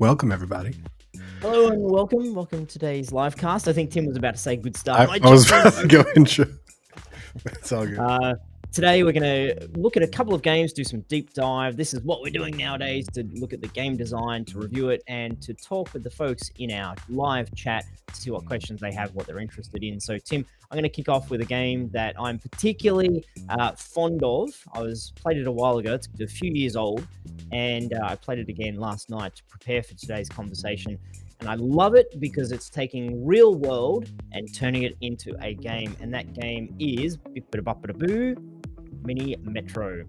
Welcome, everybody. Hello and welcome to today's live cast. I think Tim was about to say good start. I was about to go intro. It's all good. Today we're going to look at a couple of games, do some deep dive. This is what we're doing nowadays, to look at the game design, to review it, and to talk with the folks in our live chat to see what questions they have, what they're interested in. So Tim, I'm going to kick off with a game that I'm particularly fond of. Played it a while ago. It's a few years old, and I played it again last night to prepare for today's conversation. And I love it because it's taking real world and turning it into a game. And that game is Mini Metro.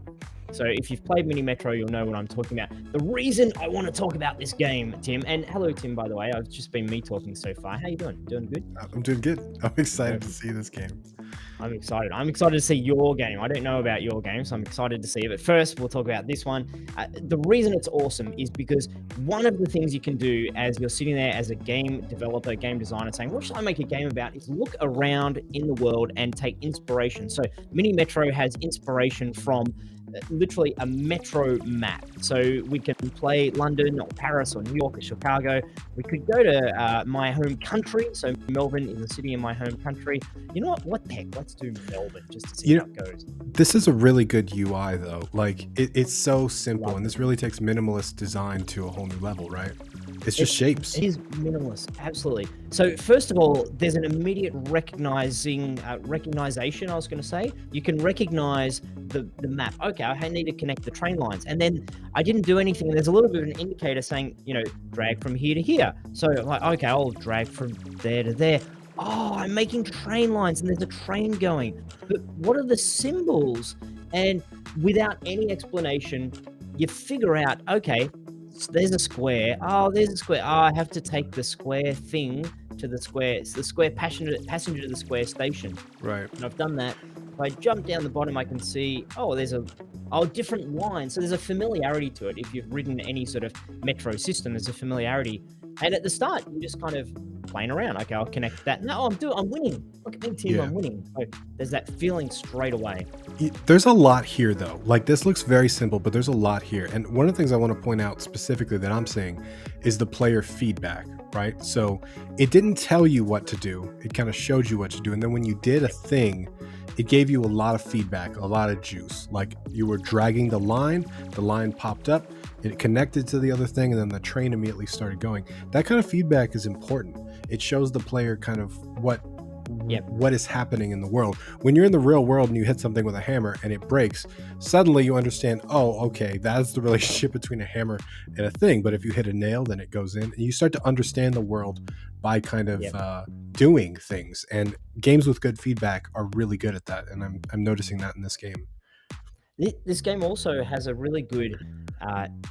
So if you've played Mini Metro, you'll know what I'm talking about. The reason I want to talk about this game, Tim, and hello, Tim, by the way, I've just been me talking so far. How you doing? Doing good? I'm doing good. I'm excited to see this game. I'm excited. I'm excited to see your game. I don't know about your game, so I'm excited to see it. But first, we'll talk about this one. The reason it's awesome is because one of the things you can do as you're sitting there as a game developer, game designer, saying, what should I make a game about, is look around in the world and take inspiration. So Mini Metro has inspiration from literally a metro map. So we can play London or Paris or New York or Chicago. We could go to my home country. So Melbourne is a city in my home country. You know what the heck? Let's do Melbourne just to see how it goes. This is a really good UI though. Like it's so simple, and this really takes minimalist design to a whole new level, right? It's just shapes. It is minimalist, absolutely. So first of all, there's an immediate recognition, I was going to say. You can recognize the map. Okay, I need to connect the train lines. And then I didn't do anything. And there's a little bit of an indicator saying, drag from here to here. So I'm like, okay, I'll drag from there to there. Oh, I'm making train lines and there's a train going. But what are the symbols? And without any explanation, you figure out, okay, there's a square. Oh, there's a square. Oh, I have to take the square thing to the square. It's the square passenger to the square station. Right. And I've done that. If I jump down the bottom, I can see, there's a different line. So there's a familiarity to it. If you've ridden any sort of metro system, there's a familiarity. And at the start, you're just kind of playing around. Okay, I'll connect that. No, I'm winning. Look at me, Tim, I'm winning. So there's that feeling straight away. There's a lot here though. Like this looks very simple, but there's a lot here. And one of the things I want to point out specifically that I'm seeing is the player feedback, right? So it didn't tell you what to do. It kind of showed you what to do. And then when you did a thing, it gave you a lot of feedback, a lot of juice. Like you were dragging the line popped up, it connected to the other thing, and then the train immediately started going. That kind of feedback is important. It shows the player kind of what is happening in the world. When you're in the real world and you hit something with a hammer and it breaks, suddenly you understand, oh, okay, that's the relationship between a hammer and a thing. But if you hit a nail, then it goes in, and you start to understand the world by kind of doing things. And games with good feedback are really good at that, and I'm noticing that in this game. This game also has a really good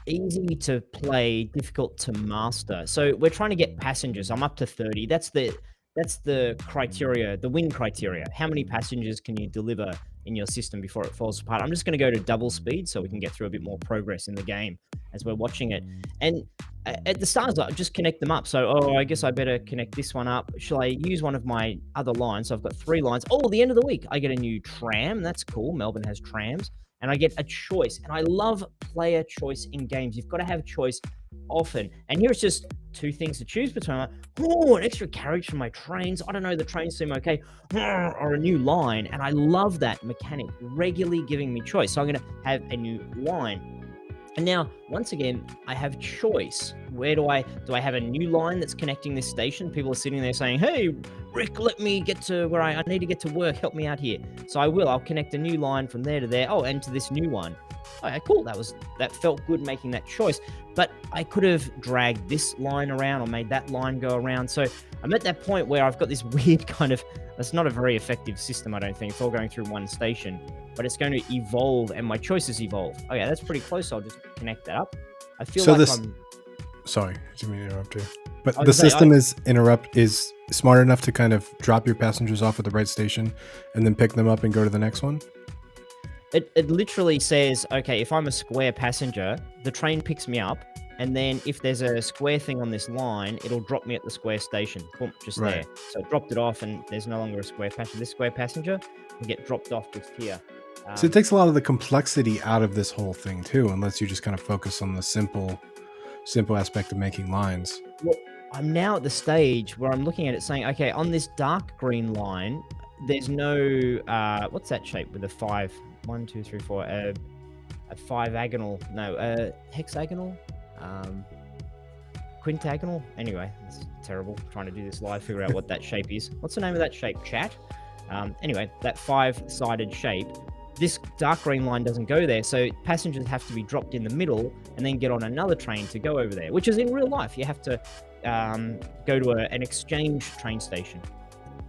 easy to play, difficult to master. So we're trying to get passengers. I'm up to 30. That's the criteria, the win criteria. How many passengers can you deliver in your system before it falls apart? I'm just going to go to double speed so we can get through a bit more progress in the game as we're watching it. And at the start, I just connect them up. So, I guess I better connect this one up. Shall I use one of my other lines? So I've got 3 lines. Oh, the end of the week, I get a new tram. That's cool. Melbourne has trams. And I get a choice. And I love player choice in games. You've got to have choice often. And here it's just 2 things to choose between. Like, an extra carriage for my trains. I don't know, the trains seem okay. Or a new line. And I love that mechanic, regularly giving me choice. So I'm going to have a new line. And now, once again, I have choice. Where do I have a new line that's connecting this station? People are sitting there saying, hey, Rick, let me get to where I need to get to work. Help me out here. So I'll connect a new line from there to there. Oh, and to this new one. Okay, cool. That felt good making that choice. But I could have dragged this line around or made that line go around. So I'm at that point where I've got this weird kind of, it's not a very effective system, I don't think. It's all going through one station, but it's going to evolve and my choices evolve. Okay, that's pretty close. I'll just connect that up. I feel so like sorry, didn't mean to interrupt you. But the system is smart enough to kind of drop your passengers off at the right station and then pick them up and go to the next one? It literally says, okay, if I'm a square passenger, the train picks me up, and then if there's a square thing on this line, it'll drop me at the square station. Boom, just there. So it dropped it off, and there's no longer a square passenger. This square passenger can get dropped off just here. So it takes a lot of the complexity out of this whole thing too, and lets you just kind of focus on the simple simple aspect of making lines. Well, I'm now at the stage where I'm looking at it saying, okay, on this dark green line, there's no, what's that shape with a 5? 1, 2, 3, 4, a five-agonal, no, hexagonal, quintagonal. Anyway, it's terrible trying to do this live, figure out what that shape is. What's the name of that shape, chat? Anyway, that 5-sided shape, this dark green line doesn't go there, so passengers have to be dropped in the middle and then get on another train to go over there, which is in real life. You have to go to an exchange train station.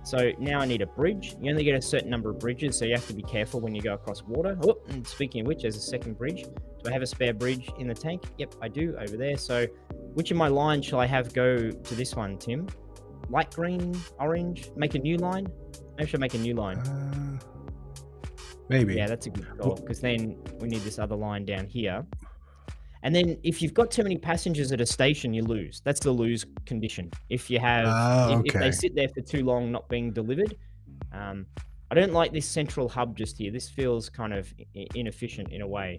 So now I need a bridge. You only get a certain number of bridges, so you have to be careful when you go across water. Oh, and speaking of which, there's a second bridge. Do I have a spare bridge in the tank? Yep, I do, over there. So which of my lines shall I have go to this one, Tim? Light green, orange? Make a new line? Maybe I should make a new line. Maybe. Yeah, that's a good call, because then we need this other line down here. And then if you've got too many passengers at a station, you lose. That's the lose condition. If you have, if they sit there for too long not being delivered. I don't like this central hub just here. This feels kind of inefficient in a way.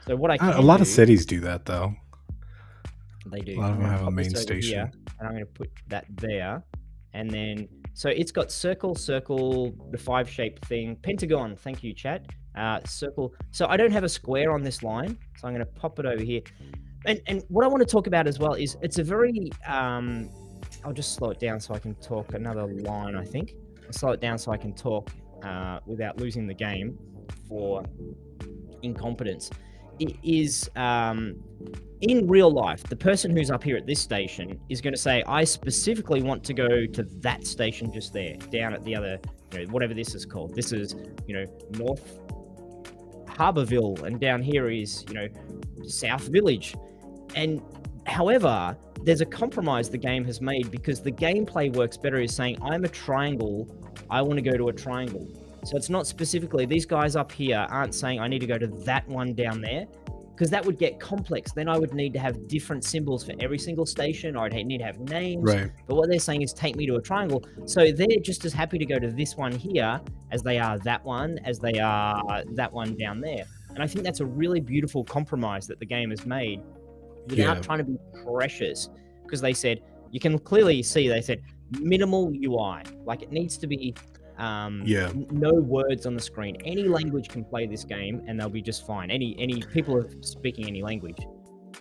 So what I can a lot of cities do that though. They do. A lot of them have a main station. Here, and I'm going to put that there. And then, so it's got circle, circle, the 5-shaped thing. Pentagon, thank you, chat. Circle. So I don't have a square on this line, so I'm going to pop it over here. And what I want to talk about as well is it's a very, I'll just slow it down so I can talk another line, I think. I'll slow it down so I can talk without losing the game for incompetence. It is, in real life, the person who's up here at this station is going to say, I specifically want to go to that station just there, down at the other, whatever this is called. This is, North Harborville, and down here is, South Village. And however, there's a compromise the game has made, because the gameplay works better is saying, I'm a triangle, I want to go to a triangle. So it's not specifically, these guys up here aren't saying I need to go to that one down there, because that would get complex. Then I would need to have different symbols for every single station, or I'd need to have names. Right. But what they're saying is take me to a triangle. So they're just as happy to go to this one here as they are that one, as they are that one down there. And I think that's a really beautiful compromise that the game has made without trying to be precious, because they said, you can clearly see, they said minimal UI. Like, it needs to be no words on the screen. Any language can play this game and they'll be just fine. Any people are speaking any language.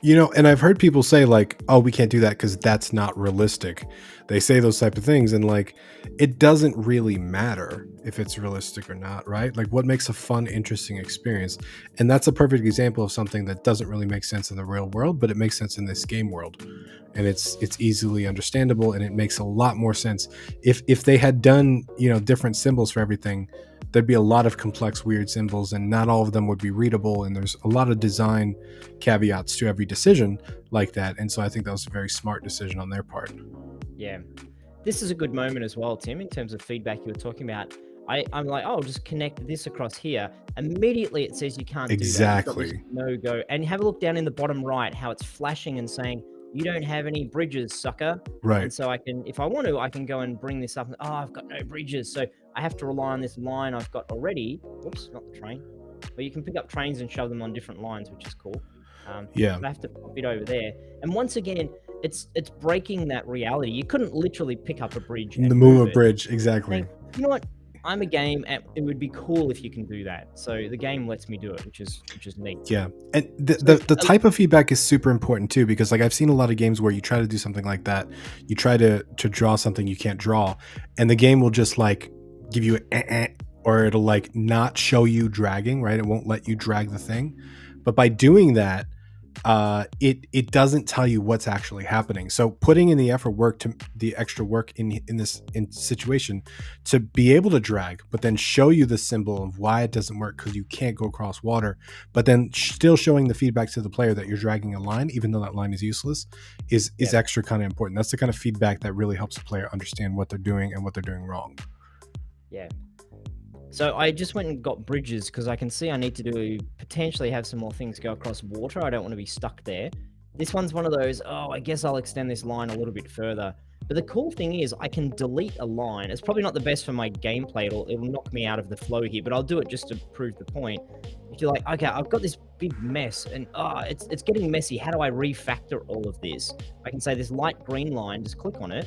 And I've heard people say like, oh, we can't do that because that's not realistic. They say those type of things, and like, it doesn't really matter if it's realistic or not, right? Like, what makes a fun, interesting experience? And that's a perfect example of something that doesn't really make sense in the real world, but it makes sense in this game world. And it's easily understandable, and it makes a lot more sense. If they had done, different symbols for everything, there'd be a lot of complex, weird symbols, and not all of them would be readable. And there's a lot of design caveats to every decision like that. And so I think that was a very smart decision on their part. Yeah. This is a good moment as well, Tim, in terms of feedback you were talking about. I'm like, oh, just connect this across here. Immediately it says you can't do that. Exactly. No go. And have a look down in the bottom right, how it's flashing and saying, you don't have any bridges, sucker. Right. And so I can, if I want to, I can go and bring this up. And, I've got no bridges. So I have to rely on this line I've got already. Whoops, not the train. But you can pick up trains and shove them on different lines, which is cool. I have to pop it over there. And once again, it's breaking that reality. You couldn't literally pick up a bridge and move a bridge. Exactly. You know what? I'm a game, and it would be cool if you can do that. So the game lets me do it, which is neat. Yeah, and the type of feedback is super important too, because like I've seen a lot of games where you try to do something like that, you try to draw something you can't draw, and the game will just like give you or it'll like not show you dragging, right? It won't let you drag the thing, but by doing that, it doesn't tell you what's actually happening. So putting in the extra work in this situation to be able to drag, but then show you the symbol of why it doesn't work because you can't go across water, but then still showing the feedback to the player that you're dragging a line, even though that line is useless, is extra kind of important. That's the kind of feedback that really helps the player understand what they're doing and what they're doing wrong. Yeah. So I just went and got bridges because I can see I need to potentially have some more things go across water. I don't want to be stuck there. This one's one of those, I guess I'll extend this line a little bit further. But the cool thing is I can delete a line. It's probably not the best for my gameplay. It'll knock me out of the flow here, but I'll do it just to prove the point. If you're like, okay, I've got this big mess and it's getting messy. How do I refactor all of this? I can say this light green line, just click on it,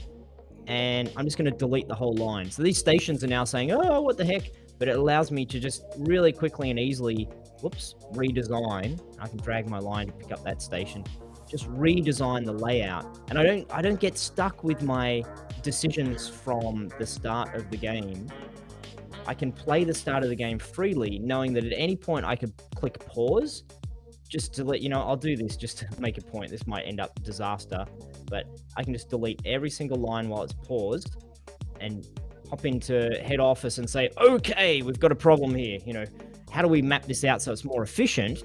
and I'm just going to delete the whole line. So these stations are now saying, oh, what the heck? But it allows me to just really quickly and easily, whoops, redesign. I can drag my line to pick up that station. Just redesign the layout, and I don't get stuck with my decisions from the start of the game. I can play the start of the game freely, knowing that at any point I could click pause, just to let you know, I'll do this just to make a point. This might end up disaster, but I can just delete every single line while it's paused and hop into head office and say, okay, we've got a problem here. How do we map this out so it's more efficient?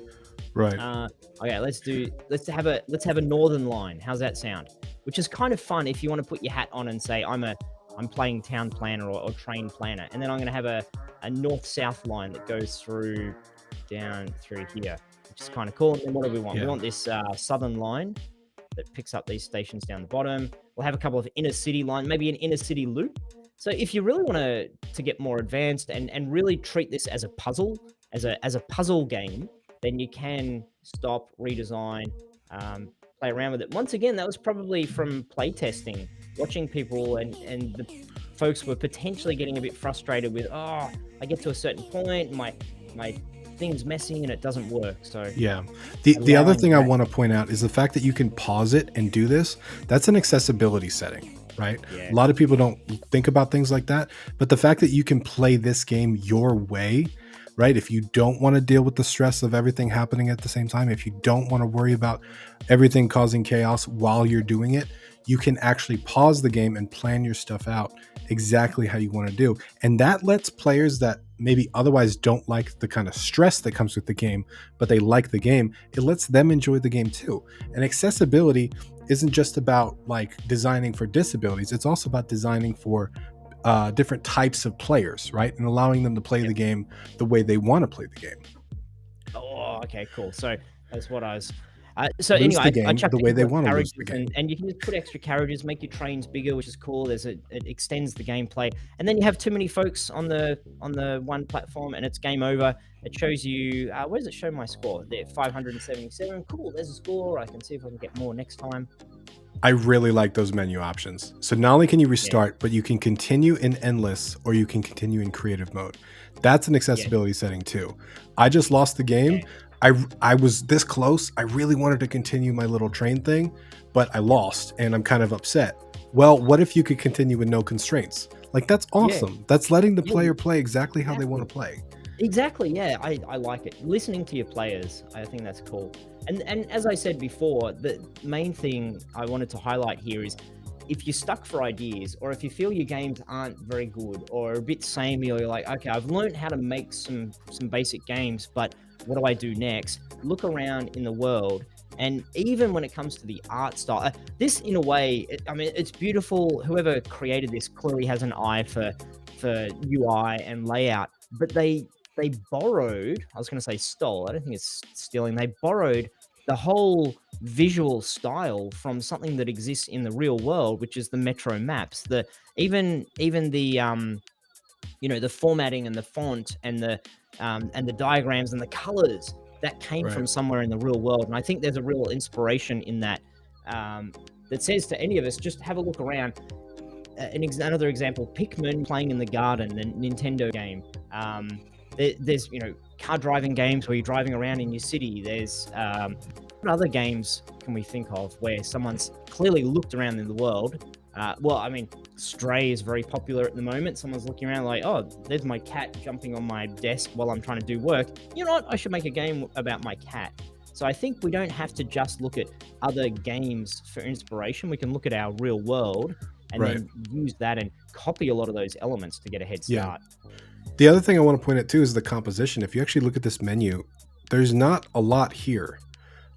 Right. Okay, let's have a northern line. How's that sound? Which is kind of fun if you want to put your hat on and say I'm playing town planner or train planner, and then I'm going to have a north-south line that goes down through here, which is kind of cool. And then what do we want? Yeah. We want this southern line that picks up these stations down the bottom. We'll have a couple of inner city line, maybe an inner city loop. So if you really want to get more advanced and really treat this as a puzzle, as a puzzle game, then you can stop, redesign, play around with it. Once again, that was probably from playtesting, watching people, and the folks were potentially getting a bit frustrated with, I get to a certain point, my thing's messy and it doesn't work. So yeah, the other thing I want to point out is the fact that you can pause it and do this. That's an accessibility setting, right? Yeah. A lot of people don't think about things like that, but the fact that you can play this game your way, right? If you don't want to deal with the stress of everything happening at the same time, if you don't want to worry about everything causing chaos while you're doing it, you can actually pause the game and plan your stuff out exactly how you want to do. And that lets players that maybe otherwise don't like the kind of stress that comes with the game, but they like the game, it lets them enjoy the game too. And accessibility isn't just about like designing for disabilities, it's also about designing for different types of players, right? And allowing them to play the game the way they want to play the game. Oh, okay, cool. So that's what I was. So Lose anyway, the game I chucked the way they extra want to lose carriages the game. and you can just put extra carriages, make your trains bigger, which is cool. It extends the gameplay, and then you have too many folks on the one platform, and it's game over. It shows you where does it show my score? There, 577. Cool. There's a score. I can see if I can get more next time. I really like those menu options. So not only can you restart, but you can continue in endless or you can continue in creative mode. That's an accessibility setting too. I just lost the game. I was this close. I really wanted to continue my little train thing, but I lost and I'm kind of upset. Well, what if you could continue with no constraints? Like, that's awesome. That's letting the player play exactly how they want to play. Exactly. Yeah, I like it. Listening to your players, I think that's cool. And as I said before, the main thing I wanted to highlight here is if you're stuck for ideas, or if you feel your games aren't very good or a bit samey, or you're like, okay, I've learned how to make some basic games, but what do I do next? Look around in the world. And even when it comes to the art style, this in a way, it's beautiful. Whoever created this clearly has an eye for UI and layout, but they borrowed, I was going to say stole, I don't think it's stealing, they borrowed the whole visual style from something that exists in the real world, which is the Metro maps. Even the the formatting and the font and the diagrams and the colors that came from somewhere in the real world. And I think there's a real inspiration in that that says to any of us, just have a look around. Another example, Pikmin playing in the garden, the Nintendo game. There's car driving games where you're driving around in your city. There's what other games can we think of where someone's clearly looked around in the world? Stray is very popular at the moment. Someone's looking around like, oh, there's my cat jumping on my desk while I'm trying to do work. You know what? I should make a game about my cat. So I think we don't have to just look at other games for inspiration. We can look at our real world and then use that and copy a lot of those elements to get a head start. Yeah. The other thing I want to point out too is the composition. If you actually look at this menu, there's not a lot here.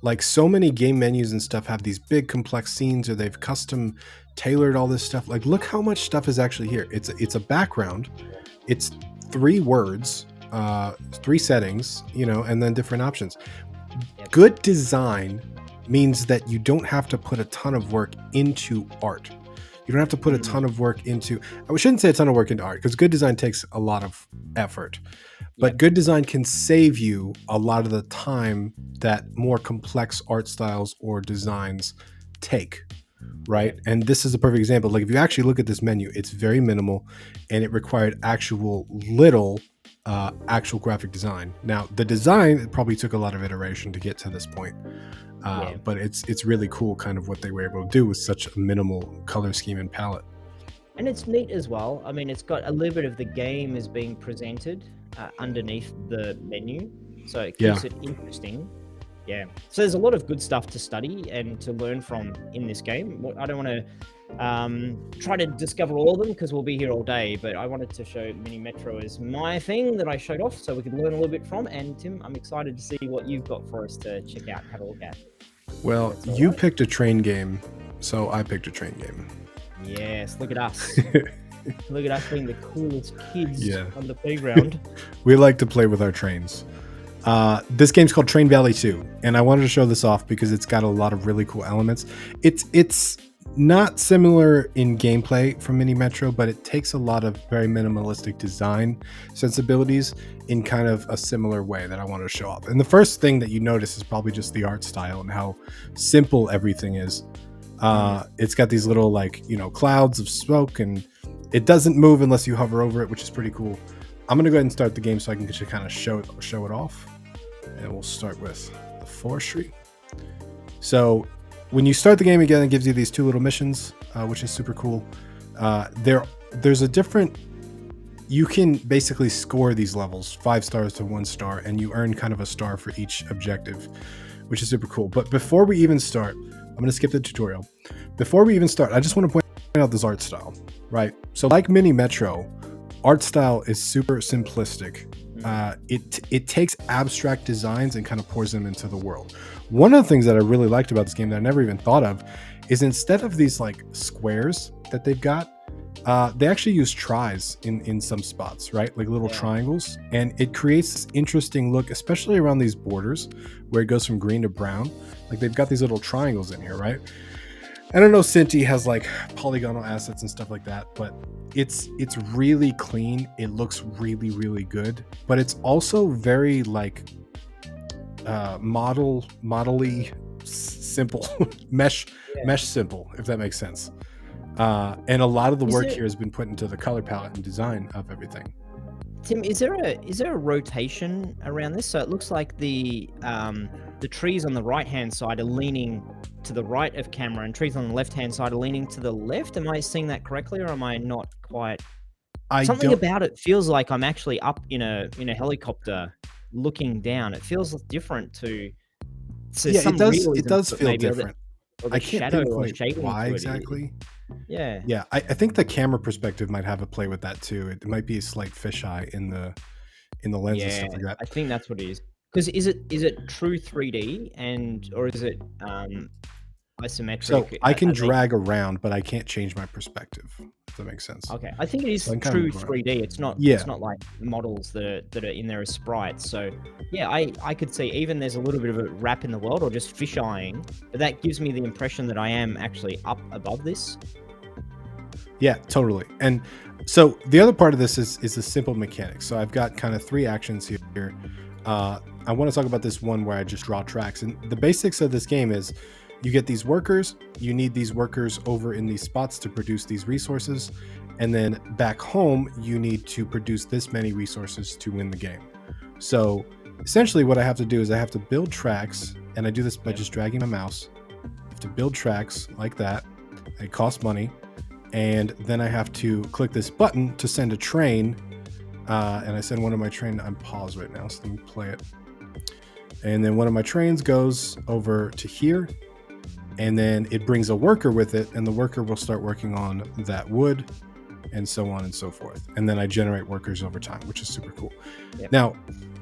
Like, so many game menus and stuff have these big complex scenes, or they've custom tailored all this stuff. Like, look how much stuff is actually here. It's a background. It's 3 words, 3 settings, and then different options. Good design means that you don't have to put a ton of work into art. You don't have to put a ton of work into, I shouldn't say a ton of work into art, because good design takes a lot of effort. But Yep. good design can save you a lot of the time that more complex art styles or designs take, right? Yep. And this is a perfect example. Like, if you actually look at this menu, it's very minimal, and it required actual little actual graphic design. Now, the design, it probably took a lot of iteration to get to this point. Yeah. But it's really cool kind of what they were able to do with such a minimal color scheme and palette. And it's neat as well. I mean, it's got a little bit of the game is being presented underneath the menu, so it keeps it interesting. Yeah. So there's a lot of good stuff to study and to learn from in this game. I don't want to try to discover all of them because we'll be here all day, but I wanted to show Mini Metro as my thing that I showed off so we could learn a little bit from. And Tim, I'm excited to see what you've got for us to check out and have a look at. Well, you picked a train game, so I picked a train game. Yes, look at us. Look at us being the coolest kids on the playground. We like to play with our trains. This game's called Train Valley 2, and I wanted to show this off because it's got a lot of really cool elements. It's not similar in gameplay from Mini Metro, but it takes a lot of very minimalistic design sensibilities in kind of a similar way that I wanted to show off. And the first thing that you notice is probably just the art style and how simple everything is. It's got these little, like, clouds of smoke, and it doesn't move unless you hover over it, which is pretty cool. I'm gonna go ahead and start the game so I can just kind of show it off. And we'll start with the forestry. So when you start the game again, it gives you these two little missions, which is super cool. There's a different, you can basically score these levels 5 stars to 1 star, and you earn kind of a star for each objective, which is super cool. But before we even start, I'm going to skip the tutorial. Before we even start, I just want to point out this art style, right? So like Mini Metro, art style is super simplistic. It takes abstract designs and kind of pours them into the world. One of the things that I really liked about this game that I never even thought of is instead of these like squares that they've got, they actually use tries in some spots, right? Like little triangles, and it creates this interesting look, especially around these borders where it goes from green to brown. Like they've got these little triangles in here, right? I don't know, Cinti has like polygonal assets and stuff like that, but it's really clean. It looks really, really good, but it's also very like model-y simple, mesh simple, if that makes sense. And a lot of the work here has been put into the color palette and design of everything. Tim, is there a rotation around this? So it looks like the trees on the right-hand side are leaning to the right of camera, and trees on the left-hand side are leaning to the left. Am I seeing that correctly, or am I not quite? Something about it feels like I'm actually up in a helicopter looking down. It feels different to yeah, some it does feel different. Or the I can't shadow or pinpoint shading why to it. exactly. Yeah. I think the camera perspective might have a play with that too. It might be a slight fisheye in the lens and stuff like that. I think that's what it is. Because is it true 3D or is it isometric? So I can drag around, but I can't change my perspective, if that makes sense. Okay, I think it is true 3D. It's not like models that are in there as sprites. So yeah, I could see even there's a little bit of a wrap in the world or just fisheyeing, but that gives me the impression that I am actually up above this. Yeah, totally. And so the other part of this is the simple mechanics. So I've got kind of 3 actions here. I want to talk about this one where I just draw tracks. And the basics of this game is you get these workers, you need these workers over in these spots to produce these resources. And then back home, you need to produce this many resources to win the game. So essentially what I have to do is I have to build tracks, and I do this by just dragging my mouse. I have to build tracks like that. It costs money. And then I have to click this button to send a train. And I send one of my train, I'm paused right now, so let me play it. And then one of my trains goes over to here, and then it brings a worker with it, and the worker will start working on that wood, and so on and so forth. And then I generate workers over time, which is super cool. Yep. Now,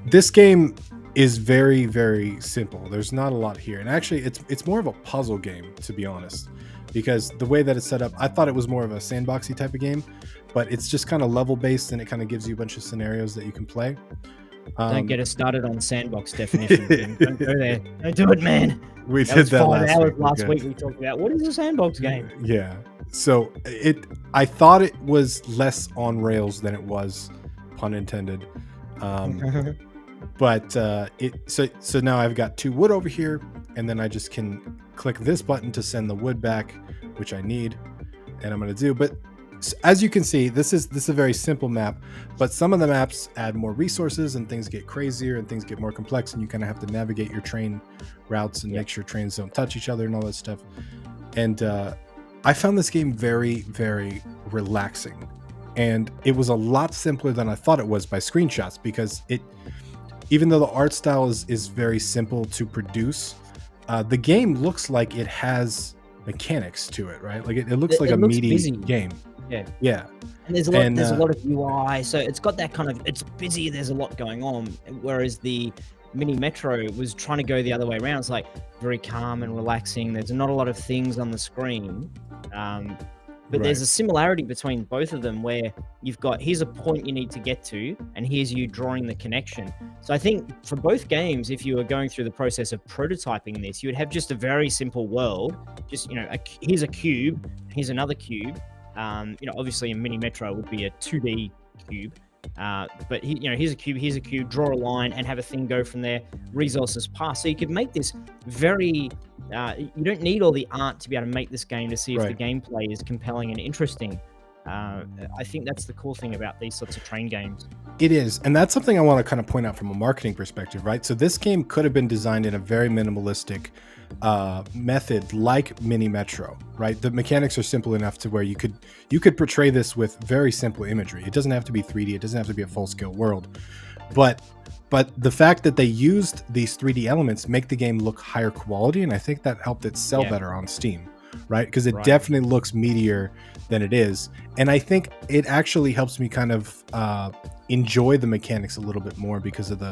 this game is very, very simple. There's not a lot here. And actually, it's more of a puzzle game, to be honest, because the way that it's set up, I thought it was more of a sandboxy type of game, but it's just kind of level based, and it kind of gives you a bunch of scenarios that you can play. Don't get us started on sandbox definition. Don't go there. Don't do it, man. We did that 5 hours last week. We talked about what is a sandbox game. Yeah. So I thought it was less on rails than it was, pun intended. But so now I've got 2 wood over here, and then I just can click this button to send the wood back, which I need, and I'm going to do. But as you can see, this is a very simple map, but some of the maps add more resources and things get crazier and things get more complex, and you kind of have to navigate your train routes and make sure trains don't touch each other and all that stuff. And I found this game very, very relaxing, and it was a lot simpler than I thought it was by screenshots, because even though the art style is very simple to produce, the game looks like it has mechanics to it, right? Like it looks like a meaty busy. game. Yeah. And there's a lot of UI, so it's got that kind of, it's busy, there's a lot going on, whereas the Mini Metro was trying to go the other way around. It's like very calm and relaxing. There's not a lot of things on the screen. But there's a similarity between both of them, where you've got, here's a point you need to get to, and here's you drawing the connection. So I think for both games, if you were going through the process of prototyping this, you would have just a very simple world. Just, here's a cube, here's another cube. Obviously a Mini Metro would be a 2D cube. But here's a cube, draw a line and have a thing go from there, resources pass. So you could make this very, you don't need all the art to be able to make this game to see if the gameplay is compelling and interesting. I think that's the cool thing about these sorts of train games. It is, and that's something I want to kind of point out from a marketing perspective, right? So this game could have been designed in a very minimalistic method like Mini Metro, right? The mechanics are simple enough to where you could portray this with very simple imagery. It doesn't have to be 3D, it doesn't have to be a full-scale world, but the fact that they used these 3D elements make the game look higher quality, and I think that helped it sell better on Steam, right? Because it definitely looks meatier than it is, and I think it actually helps me kind of enjoy the mechanics a little bit more because of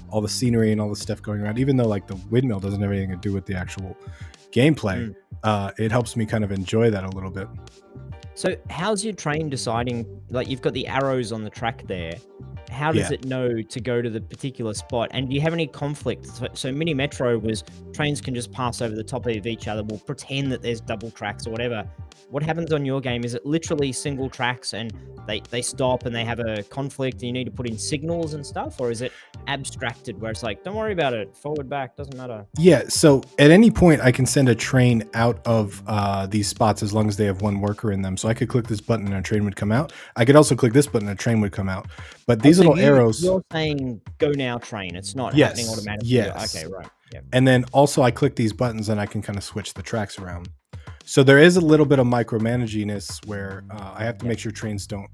all the scenery and all the stuff going around. Even though like the windmill doesn't have anything to do with the actual gameplay, it helps me kind of enjoy that a little bit. So how's your train deciding, like you've got the arrows on the track there, how does it know to go to the particular spot? And do you have any conflict? So Mini Metro was trains can just pass over the top of each other. We'll pretend that there's double tracks or whatever. What happens on your game? Is it literally single tracks and they stop and they have a conflict and you need to put in signals and stuff? Or is it abstracted where it's like, don't worry about it, forward, back, doesn't matter? Yeah, so at any point I can send a train out of these spots as long as they have one worker in them. So I could click this button and a train would come out. I could also click this button and a train would come out. But these little arrows... You're saying go now train, it's not happening automatically. Yes. Okay, right. Yep. And then also I click these buttons and I can kind of switch the tracks around. So there is a little bit of micromanaginess where I have to make sure trains don't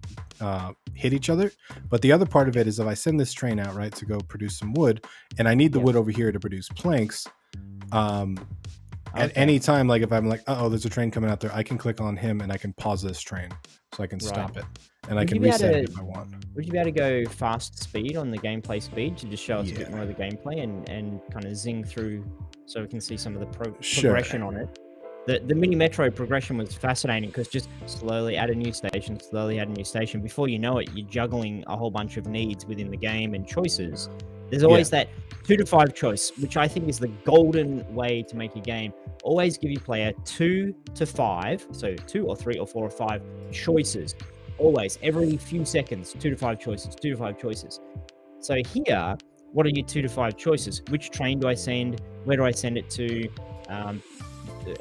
hit each other. But the other part of it is if I send this train out, right, to go produce some wood, and I need the wood over here to produce planks, at any time, like if I'm like, uh-oh, there's a train coming out there, I can click on him and I can pause this train so I can stop it. And I can reset it if I want. Would you be able to go fast speed on the gameplay speed to just show us a bit more of the gameplay and kind of zing through so we can see some of the progression on it? The Mini Metro progression was fascinating because just slowly add a new station, slowly add a new station. Before you know it, you're juggling a whole bunch of needs within the game and choices. There's always that 2 to 5 choice, which I think is the golden way to make a game. Always give your player 2 to 5, so 2 or 3 or 4 or 5 choices. Always, every few seconds, 2 to 5 choices, 2 to 5 choices. So here, what are your 2 to 5 choices? Which train do I send? Where do I send it to?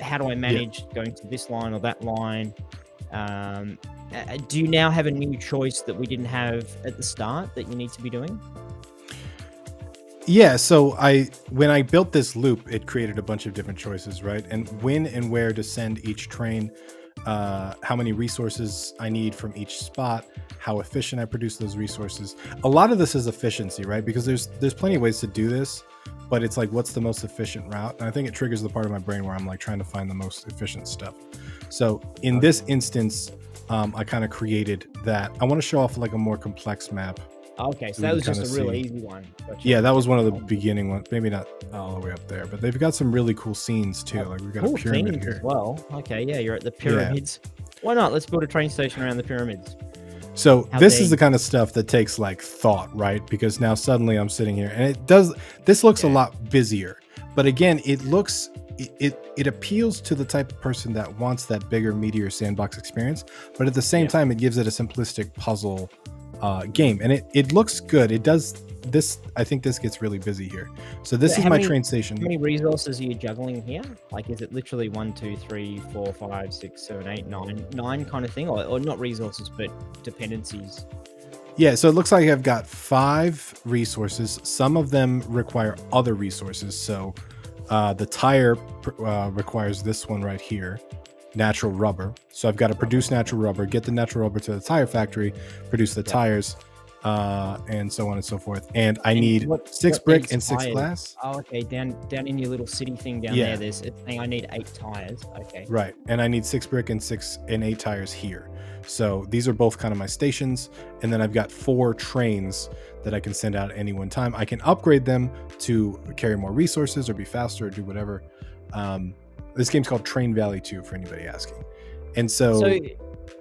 How do I manage going to this line or that line? Do you now have a new choice that we didn't have at the start that you need to be doing? Yeah, so when I built this loop, it created a bunch of different choices, right? And when and where to send each train, how many resources I need from each spot, how efficient I produce those resources. A lot of this is efficiency, right? Because there's plenty of ways to do this, but it's like, what's the most efficient route? And I think it triggers the part of my brain where I'm like trying to find the most efficient stuff. So in this instance, I kind of created that. I want to show off like a more complex map. Okay, so that was just a really easy one. Gotcha. Yeah, that was one of the beginning ones. Maybe not all the way up there, but they've got some really cool scenes too. Like we've got a pyramid here as well. Okay, yeah, you're at the pyramids. Why not? Let's build a train station around the pyramids. So this is the kind of stuff that takes like thought, right? Because now suddenly I'm sitting here and this looks a lot busier, but again, it looks it appeals to the type of person that wants that bigger, meatier sandbox experience, but at the same Yeah. time, it gives it a simplistic puzzle game, and it looks good. It does this. I think this gets really busy here. So this So is how my many train how station. many resources are you juggling here? Like, is it literally 1, 2, 3, 4, 5, 6, 7, 8, 9, 9 kind of thing, or not resources but dependencies? Yeah, so it looks like I've got 5 resources. Some of them require other resources. So the tire requires this one right here, natural rubber. So I've got to produce natural rubber, get the natural rubber to the tire factory, produce the Yeah. tires, and so on and so forth. And I And need 6 what brick needs and 6 tires? glass. Oh, okay. Down in your little city thing down Yeah. there, it's saying I need 8 tires. Okay. Right. And I need 6 brick and 8 tires here. So these are both kind of my stations. And then I've got 4 trains that I can send out at any one time. I can upgrade them to carry more resources or be faster or do whatever. This game's called Train Valley 2 for anybody asking. And so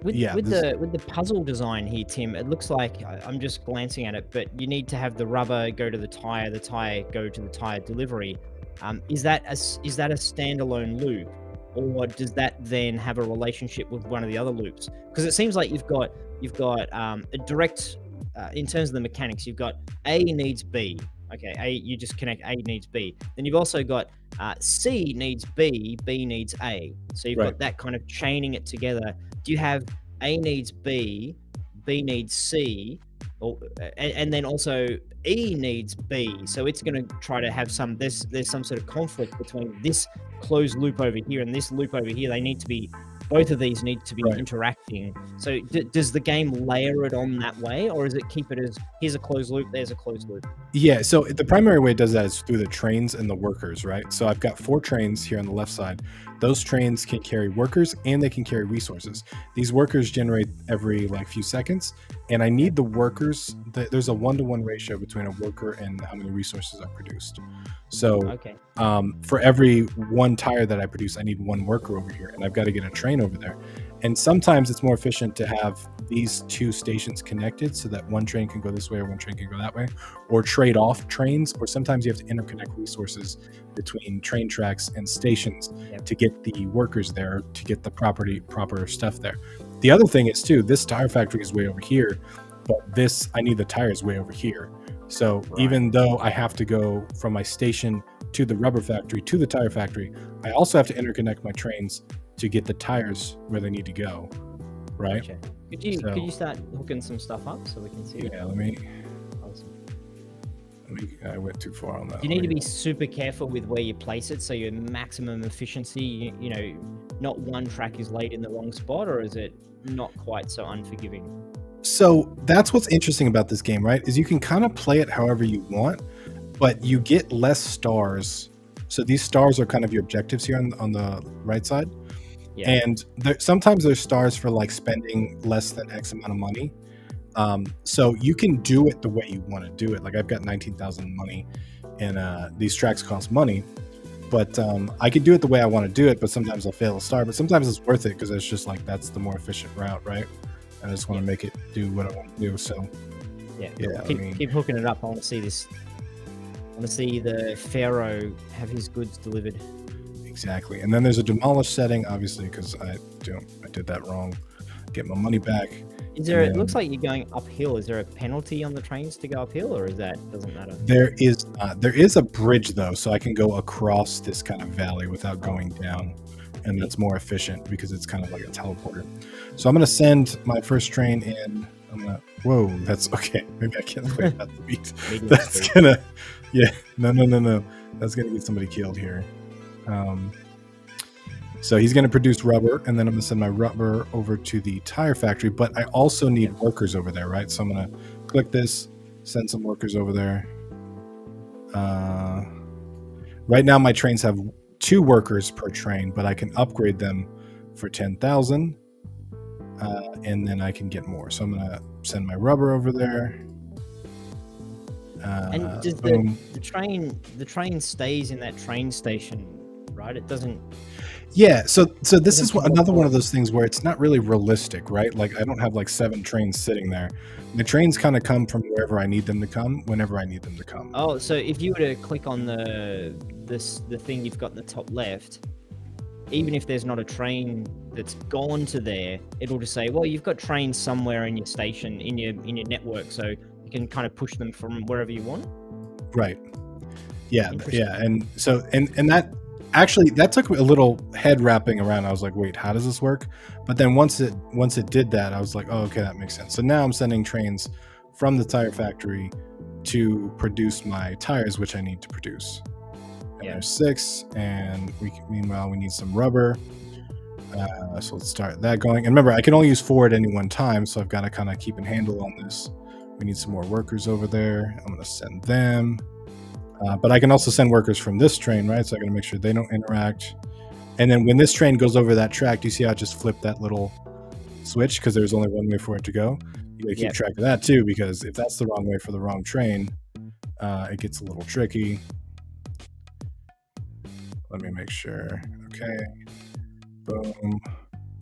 with yeah, with the puzzle design here, Tim, it looks like I'm just glancing at it, but you need to have the rubber go to the tire go to the tire delivery. Is that a standalone loop, or does that then have a relationship with one of the other loops? Because it seems like you've got a direct in terms of the mechanics. You've got A needs B. Okay, A, you just connect A needs B. Then you've also got C needs B, B needs A. So you've right. got that kind of chaining it together. Do you have A needs B, B needs C, or and then also E needs B? So it's going to try to have there's some sort of conflict between this closed loop over here and this loop over here. Both of these need to be Right. interacting. So does the game layer it on that way, or does it keep it as here's a closed loop, there's a closed loop? Yeah, so the primary way it does that is through the trains and the workers, right? So I've got 4 trains here on the left side. Those trains can carry workers and they can carry resources. These workers generate every few seconds, and I need the workers. There's a 1-to-1 ratio between a worker and how many resources are produced. So Okay. for every 1 tire that I produce, I need 1 worker over here, and I've got to get a train over there. And sometimes it's more efficient to have these 2 stations connected so that 1 train can go this way or 1 train can go that way, or trade off trains, or sometimes you have to interconnect resources between train tracks and stations to get the workers there, to get the proper stuff there. The other thing is too, this tire factory is way over here, but I need the tires way over here. So even though I have to go from my station to the rubber factory to the tire factory, I also have to interconnect my trains to get the tires where they need to go, right? Gotcha. Could you start hooking some stuff up so we can see? Yeah, Awesome. I went too far on that. Do you need to be super careful with where you place it so your maximum efficiency, not one track is laid in the wrong spot, or is it not quite so unforgiving? So that's what's interesting about this game, right? Is you can kind of play it however you want, but you get less stars. So these stars are kind of your objectives here on the right side. Yeah. And sometimes there's stars for spending less than X amount of money. So you can do it the way you want to do it. Like I've got 19,000 money, and these tracks cost money, but I could do it the way I want to do it. But sometimes I'll fail a star, but sometimes it's worth it because it's just that's the more efficient route, right? I just want to make it do what I want to do. So yeah, keep hooking it up. I want to see this. I want to see the Pharaoh have his goods delivered. Exactly. And then there's a demolish setting, obviously, because I did that wrong. Get my money back. It looks like you're going uphill. Is there a penalty on the trains to go uphill, or doesn't matter? There is not. There is a bridge though, so I can go across this kind of valley without going down, and that's more efficient because it's kind of like a teleporter. So I'm gonna send my first train in. Whoa, that's okay. Maybe I can't play that the beat. That's gonna, no. That's gonna get somebody killed here. So he's going to produce rubber, and then I'm going to send my rubber over to the tire factory, but I also need workers over there, right? So I'm going to click this, send some workers over there. Right now my trains have 2 workers per train, but I can upgrade them for 10,000, and then I can get more. So I'm going to send my rubber over there. And does the train stays in that train station, right? It doesn't Yeah, so this doesn't is come another one before. of those things where it's not really realistic, right? Like I don't have like 7 trains sitting there. The trains kind of come from wherever I need them to come, whenever I need them to come. Oh, so if you were to click on the thing you've got in the top left, even if there's not a train that's gone to there, it'll just say, well, you've got trains somewhere in your station, in your network, so you can kind of push them from wherever you want. Right. Yeah, Interesting. yeah, and so and that actually that took me a little head wrapping around. I was like, wait, how does this work? But then once it did that, I was like, oh, okay, that makes sense. So now I'm sending trains from the tire factory to produce my tires, which I need to produce. And Yeah. there's 6, and meanwhile we need some rubber. So let's start that going. And remember, I can only use 4 at any one time, so I've got to kind of keep a handle on this. We need some more workers over there. I'm going to send them. But I can also send workers from this train, right? So I got to make sure they don't interact. And then when this train goes over that track, do you see how I just flipped that little switch because there's only one way for it to go? You got to keep Yep. track of that too, because if that's the wrong way for the wrong train, it gets a little tricky. Let me make sure. Okay. Boom.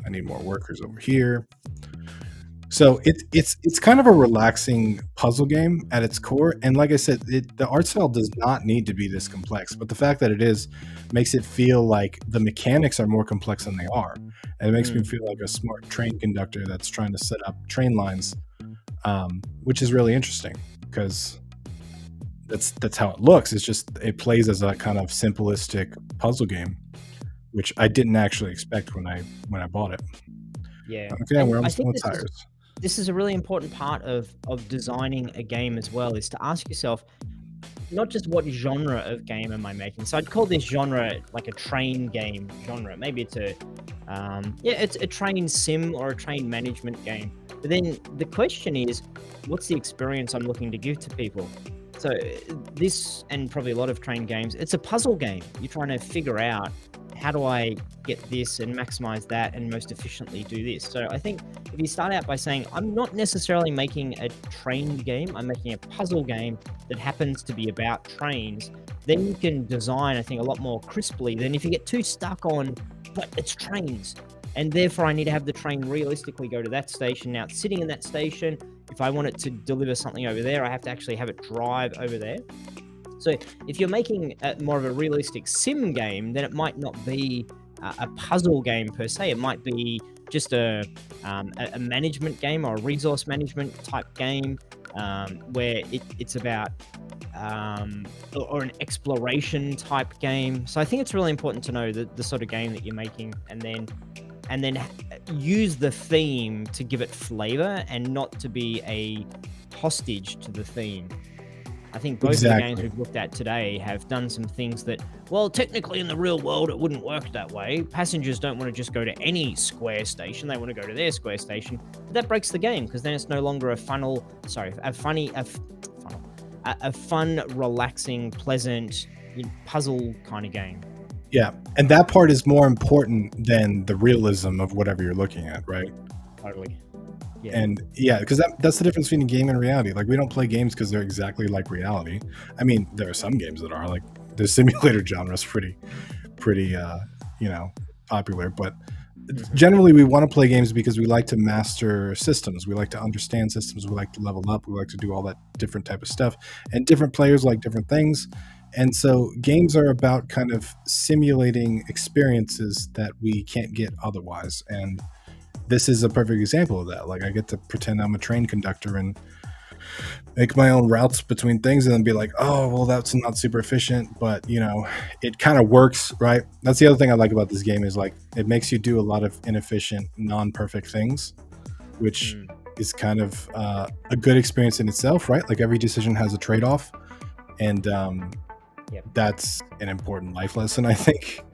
I need more workers over here. So it's kind of a relaxing puzzle game at its core, and like I said, the art style does not need to be this complex, but the fact that it is makes it feel like the mechanics are more complex than they are, and it makes me Mm. feel like a smart train conductor that's trying to set up train lines, which is really interesting because that's how it looks. It's just it plays as a kind of simplistic puzzle game, which I didn't actually expect when I bought it. Yeah. Okay, And we're I almost done think with tires. this is a really important part of designing a game as well, is to ask yourself not just what genre of game am I making. So I'd call this genre like a train game genre. Maybe it's it's a train sim or a train management game. But then the question is, what's the experience I'm looking to give to people? So this, and probably a lot of train games, it's a puzzle game. You're trying to figure out, how do I get this and maximize that and most efficiently do this? So I think if you start out by saying, I'm not necessarily making a train game, I'm making a puzzle game that happens to be about trains, then you can design, I think, a lot more crisply than if you get too stuck on, but it's trains. And therefore, I need to have the train realistically go to that station. Now, it's sitting in that station. If I want it to deliver something over there, I have to actually have it drive over there. So if you're making more of a realistic sim game, then it might not be a puzzle game per se. It might be just a management game or a resource management type game, where it's about or an exploration type game. So I think it's really important to know the sort of game that you're making, and then use the theme to give it flavor and not to be a hostage to the theme. I think both of the games Exactly. we've looked at today have done some things that, well, technically in the real world, it wouldn't work that way. Passengers don't want to just go to any square station. They want to go to their square station. But that breaks the game, because then it's no longer a funnel, sorry, a funny, funnel, a fun, relaxing, pleasant puzzle kind of game. Yeah, and that part is more important than the realism of whatever you're looking at, right? Totally. Yeah. And yeah, because that's the difference between a game and reality. Like we don't play games because they're exactly like reality. I mean, there are some games that are like the simulator genre is pretty popular, but Hmm. generally we want to play games because we like to master systems. We like to understand systems. We like to level up. We like to do all that different type of stuff. And different players like different things. And so games are about kind of simulating experiences that we can't get otherwise. And this is a perfect example of that. Like I get to pretend I'm a train conductor and make my own routes between things and then be like, oh, well, that's not super efficient, but it kind of works, right? That's the other thing I like about this game is like it makes you do a lot of inefficient, non-perfect things, which Mm. is kind of a good experience in itself, right? Like every decision has a trade-off, and Yep. that's an important life lesson, I think.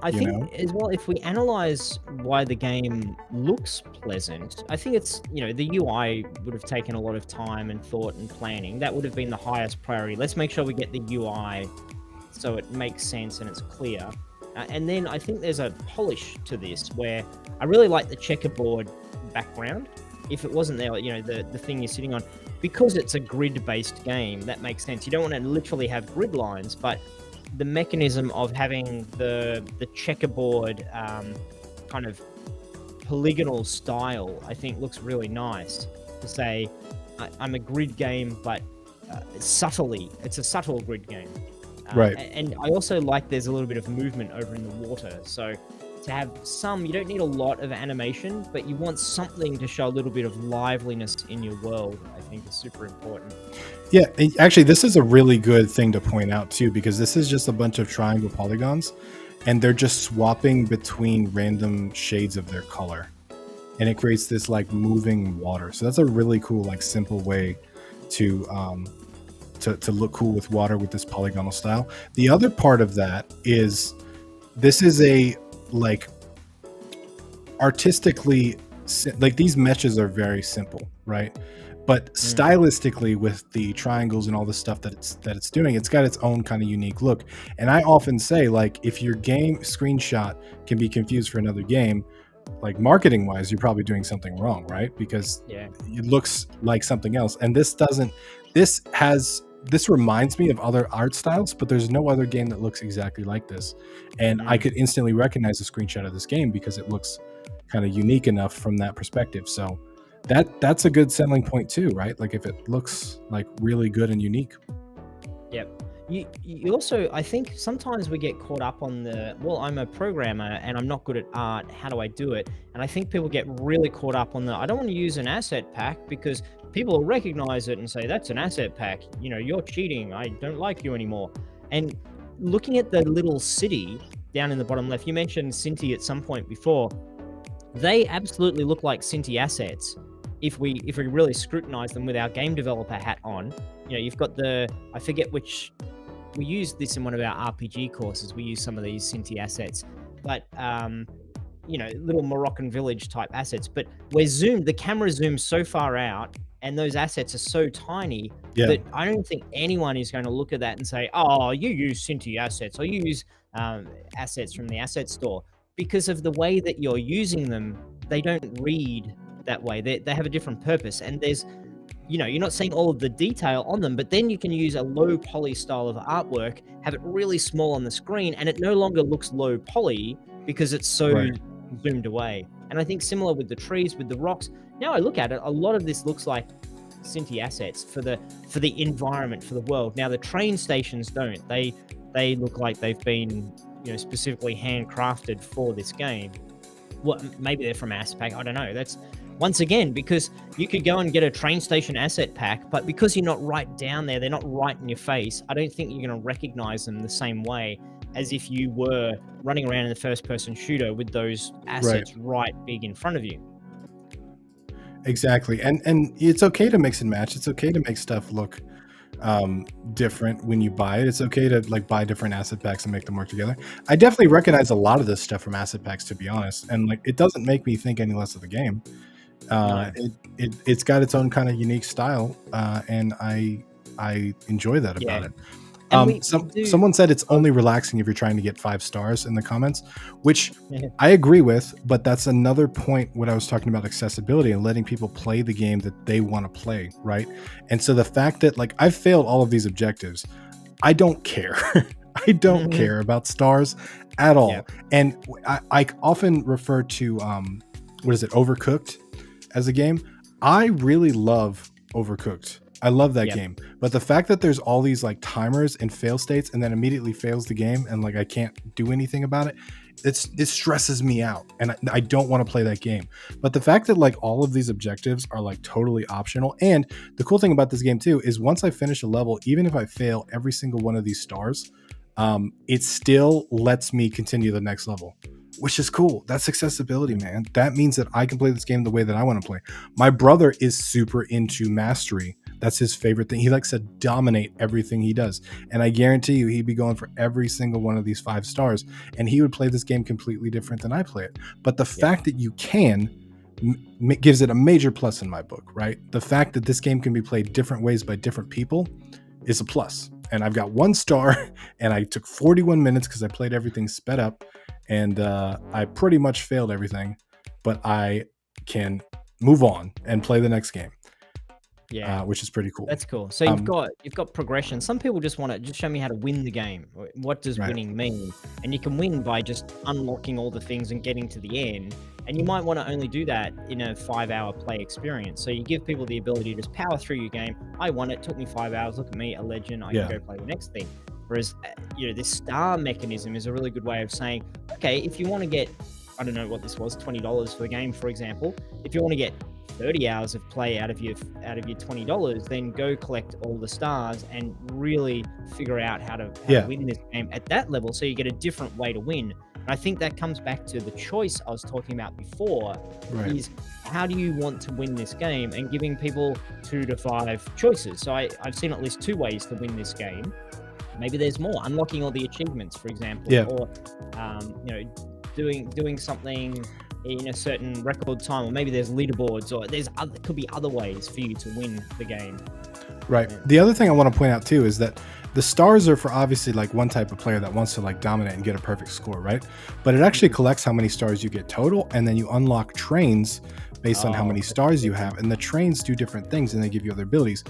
I You think know, as well, if we analyze why the game looks pleasant, I think it's, the UI would have taken a lot of time and thought and planning. That would have been the highest priority. Let's make sure we get the UI so it makes sense and it's clear. And then I think there's a polish to this where I really like the checkerboard background. If it wasn't there, the thing you're sitting on, because it's a grid-based game, that makes sense. You don't want to literally have grid lines, but the mechanism of having the checkerboard kind of polygonal style, I think looks really nice to say I'm a grid game, but subtly, it's a subtle grid game. Right. And I also like there's a little bit of movement over in the water. So to have some, you don't need a lot of animation, but you want something to show a little bit of liveliness in your world, I think is super important. Yeah, actually, this is a really good thing to point out too, because this is just a bunch of triangle polygons, and they're just swapping between random shades of their color, and it creates this like moving water. So that's a really cool, like simple way to to look cool with water with this polygonal style. The other part of that is this is a like artistically like these meshes are very simple, right? But stylistically, with the triangles and all the stuff that it's doing, it's got its own kind of unique look. And I often say, like, if your game screenshot can be confused for another game, like marketing wise, you're probably doing something wrong, right? Because Yeah. it looks like something else. And this doesn't. This reminds me of other art styles, but there's no other game that looks exactly like this. And I could instantly recognize a screenshot of this game because it looks kind of unique enough from that perspective. So that's a good selling point too, right? Like if it looks like really good and unique. Yep. You also, I think sometimes we get caught up on the, well, I'm a programmer and I'm not good at art. How do I do it? And I think people get really caught up on the, I don't want to use an asset pack because people will recognize it and say, that's an asset pack. You know, you're cheating. I don't like you anymore. And looking at the little city down in the bottom left, you mentioned Cinti at some point before. They absolutely look like Cinti assets if we really scrutinize them with our game developer hat on. You know, you've got the, I forget which, we use this in one of our RPG courses. We use some of these Cinti assets, but you know, little Moroccan village type assets. But we're zoomed, the camera zooms so far out, and those assets are so tiny that I don't think anyone is going to look at that and say, "Oh, you use Cinti assets, or you use assets from the asset store," because of the way that you're using them. They don't read that way. They have a different purpose, and there's, you know, you're not seeing all of the detail on them, but then you can use a low poly style of artwork, have it really small on the screen, and it no longer looks low poly because it's so zoomed away. And I think similar with the trees, with the rocks. Now I look at it, a lot of this looks like Cinti assets for the environment, for the world. Now the train stations don't. They look like they've been, you know, specifically handcrafted for this game. What, maybe they're from Asset Pack, I don't know. That's once again, because you could go and get a train station asset pack, but because you're not right down there, they're not right in your face, I don't think you're going to recognize them the same way as if you were running around in the first person shooter with those assets right big in front of you. Exactly. And it's okay to mix and match. It's okay to make stuff look different when you buy it. It's okay to like buy different asset packs and make them work together. I definitely recognize a lot of this stuff from asset packs, to be honest, and like it doesn't make me think any less of the game. No. It's got its own kind of unique style, and I enjoy that about it. Someone said it's only relaxing if you're trying to get 5 stars in the comments, which I agree with, but that's another point when I was talking about accessibility and letting people play the game that they want to play, right? And so the fact that like I've failed all of these objectives, I don't care. I don't care about stars at all. And I often refer to what is it, Overcooked as a game. I really love Overcooked. I love that game, but the fact that there's all these like timers and fail states and then immediately fails the game and like I can't do anything about it, it stresses me out, and I don't want to play that game. But the fact that like all of these objectives are like totally optional, and the cool thing about this game too is once I finish a level, even if I fail every single one of these stars, it still lets me continue the next level, which is cool. That's accessibility, man. That means that I can play this game the way that I want to play. My brother is super into mastery. That's his favorite thing. He likes to dominate everything he does. And I guarantee you, he'd be going for every single one of these 5 stars. And he would play this game completely different than I play it. But the fact that you can gives it a major plus in my book, right? The fact that this game can be played different ways by different people is a plus. And I've got 1 star, and I took 41 minutes because I played everything sped up. And I pretty much failed everything, but I can move on and play the next game. Yeah. which is pretty cool. That's cool. So Um, you've got progression. Some people just want to just show me how to win the game. What does right. winning mean? And you can win by just unlocking all the things and getting to the end. And you might want to only do that in a 5-hour play experience. So you give people the ability to just power through your game. I won it. Took me 5 hours. Look at me, a legend. I can Yeah. go play the next thing. Whereas, this star mechanism is a really good way of saying, okay, if you want to get, I don't know what this was, $20 for the game, for example. If you want to get 30 hours of play out of your $20, then go collect all the stars and really figure out how to Yeah. win this game at that level, so you get a different way to win. And I think that comes back to the choice I was talking about before, Right. is how do you want to win this game, and giving people 2 to 5 choices. So I've seen at least 2 ways to win this game. Maybe there's more, unlocking all the achievements, for example, Yeah. or doing something in a certain record time, or maybe there's leaderboards, or could be other ways for you to win the game. Right. Yeah. The other thing I want to point out too is that the stars are for obviously like one type of player that wants to like dominate and get a perfect score, right? But it actually collects how many stars you get total, and then you unlock trains based on how Oh, many that's stars you cool. have, and the trains do different things and they give you other abilities.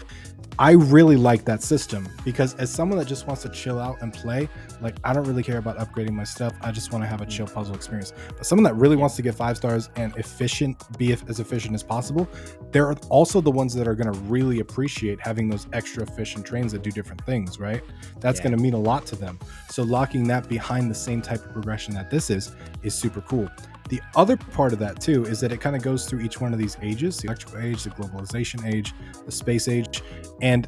I really like that system because as someone that just wants to chill out and play, like I don't really care about upgrading my stuff. I just want to have a chill puzzle experience. But someone that really wants to get 5 stars and as efficient as possible, they're also the ones that are going to really appreciate having those extra efficient trains that do different things, right? That's Yeah. going to mean a lot to them. So locking that behind the same type of progression that this is super cool. The other part of that too is that it kind of goes through each one of these ages: the electrical age, the globalization age, the space age. And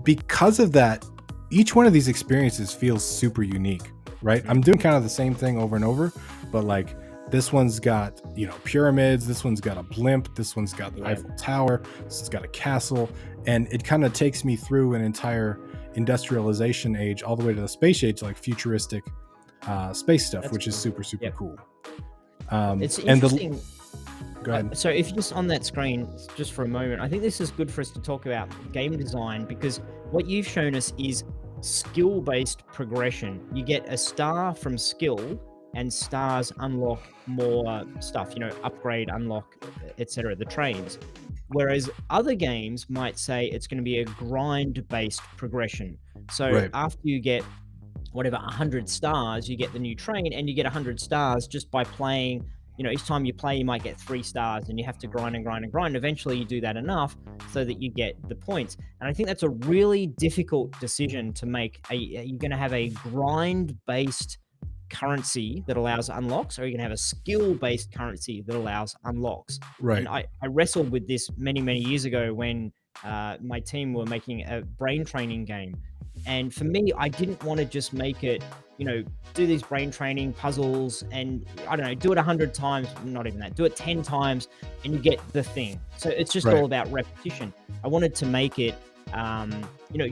because of that, each one of these experiences feels super unique, right? I'm doing kind of the same thing over and over, but like this one's got, pyramids, this one's got a blimp, this one's got the Yeah. Eiffel Tower, this has got a castle, and it kind of takes me through an entire industrialization age all the way to the space age, like futuristic space stuff, That's which is cool. super Yep. cool. It's And interesting. go ahead. So if you're just on that screen just for a moment, I think this is good for us to talk about game design, because what you've shown us is skill-based progression. You get a star from skill, and stars unlock more stuff, upgrade, unlock, etc., the trains. Whereas other games might say it's going to be a grind-based progression. So Right. after you get whatever 100 stars, you get the new train, and you get 100 stars just by playing. Each time you play, you might get 3 stars, and you have to grind and grind and grind. Eventually you do that enough so that you get the points. And I think that's a really difficult decision to make. You're going to have a grind based currency that allows unlocks, or you can have a skill based currency that allows unlocks. And Right. I wrestled with this many, many years ago when my team were making a brain training game. And for me, I didn't want to just make it, do these brain training puzzles and, I don't know, do it 100 times, not even that, do it 10 times and you get the thing. So it's just Right. all about repetition. I wanted to make it,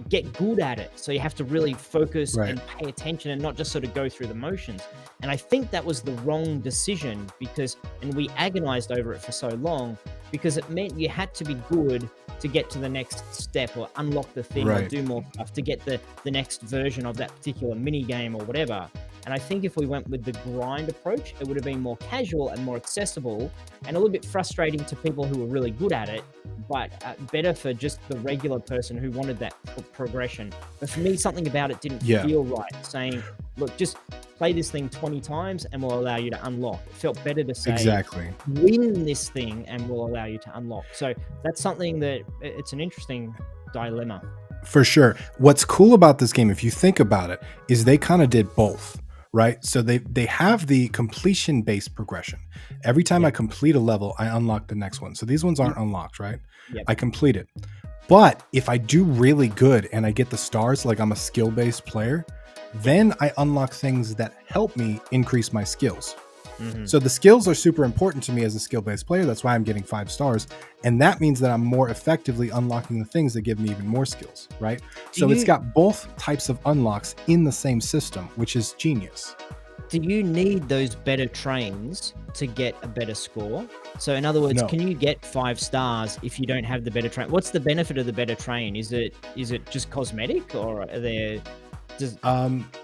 get good at it. So you have to really focus Right. and pay attention and not just sort of go through the motions. And I think that was the wrong decision, and we agonized over it for so long, because it meant you had to be good to get to the next step or unlock the thing or Right. do more stuff to get the next version of that particular mini game or whatever. And I think if we went with the grind approach, it would have been more casual and more accessible, and a little bit frustrating to people who were really good at it, but better for just the regular person who wanted that progression. But for me, something about it didn't Yeah. feel right, saying, look, just play this thing 20 times and we'll allow you to unlock. It felt better to say, Exactly. win this thing and we'll allow you to unlock. So that's something that it's an interesting dilemma. For sure. What's cool about this game, if you think about it, is they kind of did both, right? So they have the completion based progression. Every time I complete a level, I unlock the next one. So these ones aren't unlocked, right? Yep. I complete it. But if I do really good and I get the stars, like I'm a skill based player, then I unlock things that help me increase my skills. Mhm. So the skills are super important to me as a skill-based player. That's why I'm getting 5 stars. And that means that I'm more effectively unlocking the things that give me even more skills, right? So it's got both types of unlocks in the same system, which is genius. Do you need those better trains to get a better score? So in other words, No. can you get 5 stars if you don't have the better train? What's the benefit of the better train? Is it just cosmetic, or are there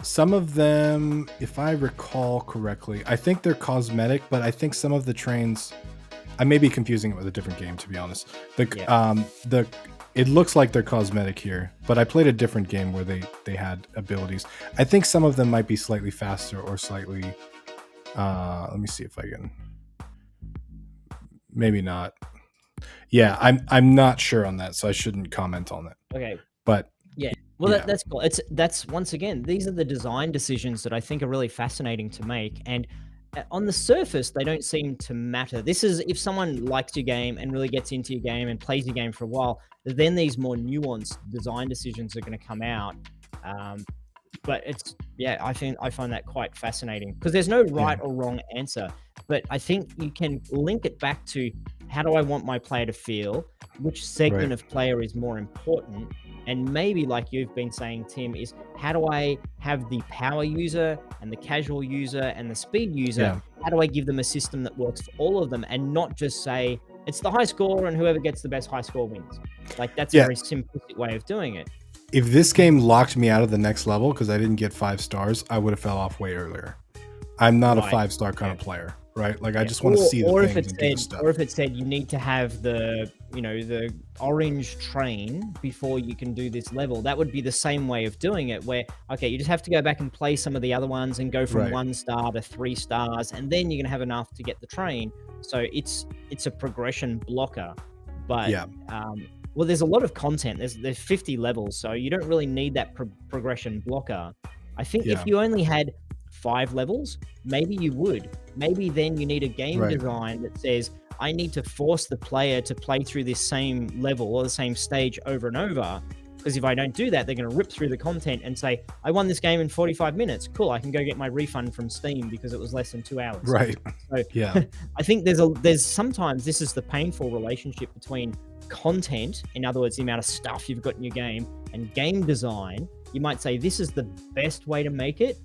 Some of them, if I recall correctly, I think they're cosmetic, but I think some of the trains I may be confusing it with a different game, to be honest. Yeah. The it looks like they're cosmetic here, but I played a different game where they had abilities. I think some of them might be slightly faster or slightly. Let me see if I can. Maybe not. Yeah, I'm not sure on that, so I shouldn't comment on it. Okay. But Yeah. Well, yeah, that's cool. That's once again, these are the design decisions that I think are really fascinating to make, and on the surface, they don't seem to matter. This is if someone likes your game and really gets into your game and plays your game for a while, then these more nuanced design decisions are going to come out. Um, but it's yeah, I find that quite fascinating because there's no yeah, right or wrong answer, but I think you can link it back to how do I want my player to feel, which right, segment of player is more important, and maybe like you've been saying, Tim, is how do I have the power user and the casual user and the speed user? yeah, How do I give them a system that works for all of them and not just say it's the high score and whoever gets the best high score wins? Like that's a yeah. very simplistic way of doing it. If this game locked me out of the next level because I didn't get 5 stars, I would have fell off way earlier. I'm not a Right. 5-star kind Yeah. of player, right? Like I Yeah, just want to see the or if things it and do the said stuff. or if it said you need to have the, the orange train before you can do this level, that would be the same way of doing it where, okay, you just have to go back and play some of the other ones and go from Right. 1 star to 3 stars, and then you're gonna have enough to get the train. So it's a progression blocker. But, Yeah. well, there's a lot of content. There's 50 levels, so you don't really need that progression blocker. I think if Yeah. you only had 5 levels, maybe you would. Maybe then you need a game Right. design that says, I need to force the player to play through this same level or the same stage over and over. Because if I don't do that, they're going to rip through the content and say, I won this game in 45 minutes. Cool, I can go get my refund from Steam because it was less than 2 hours. Right. So Yeah. I think there's sometimes this is the painful relationship between content, in other words, the amount of stuff you've got in your game, and game design. You might say this is the best way to make it,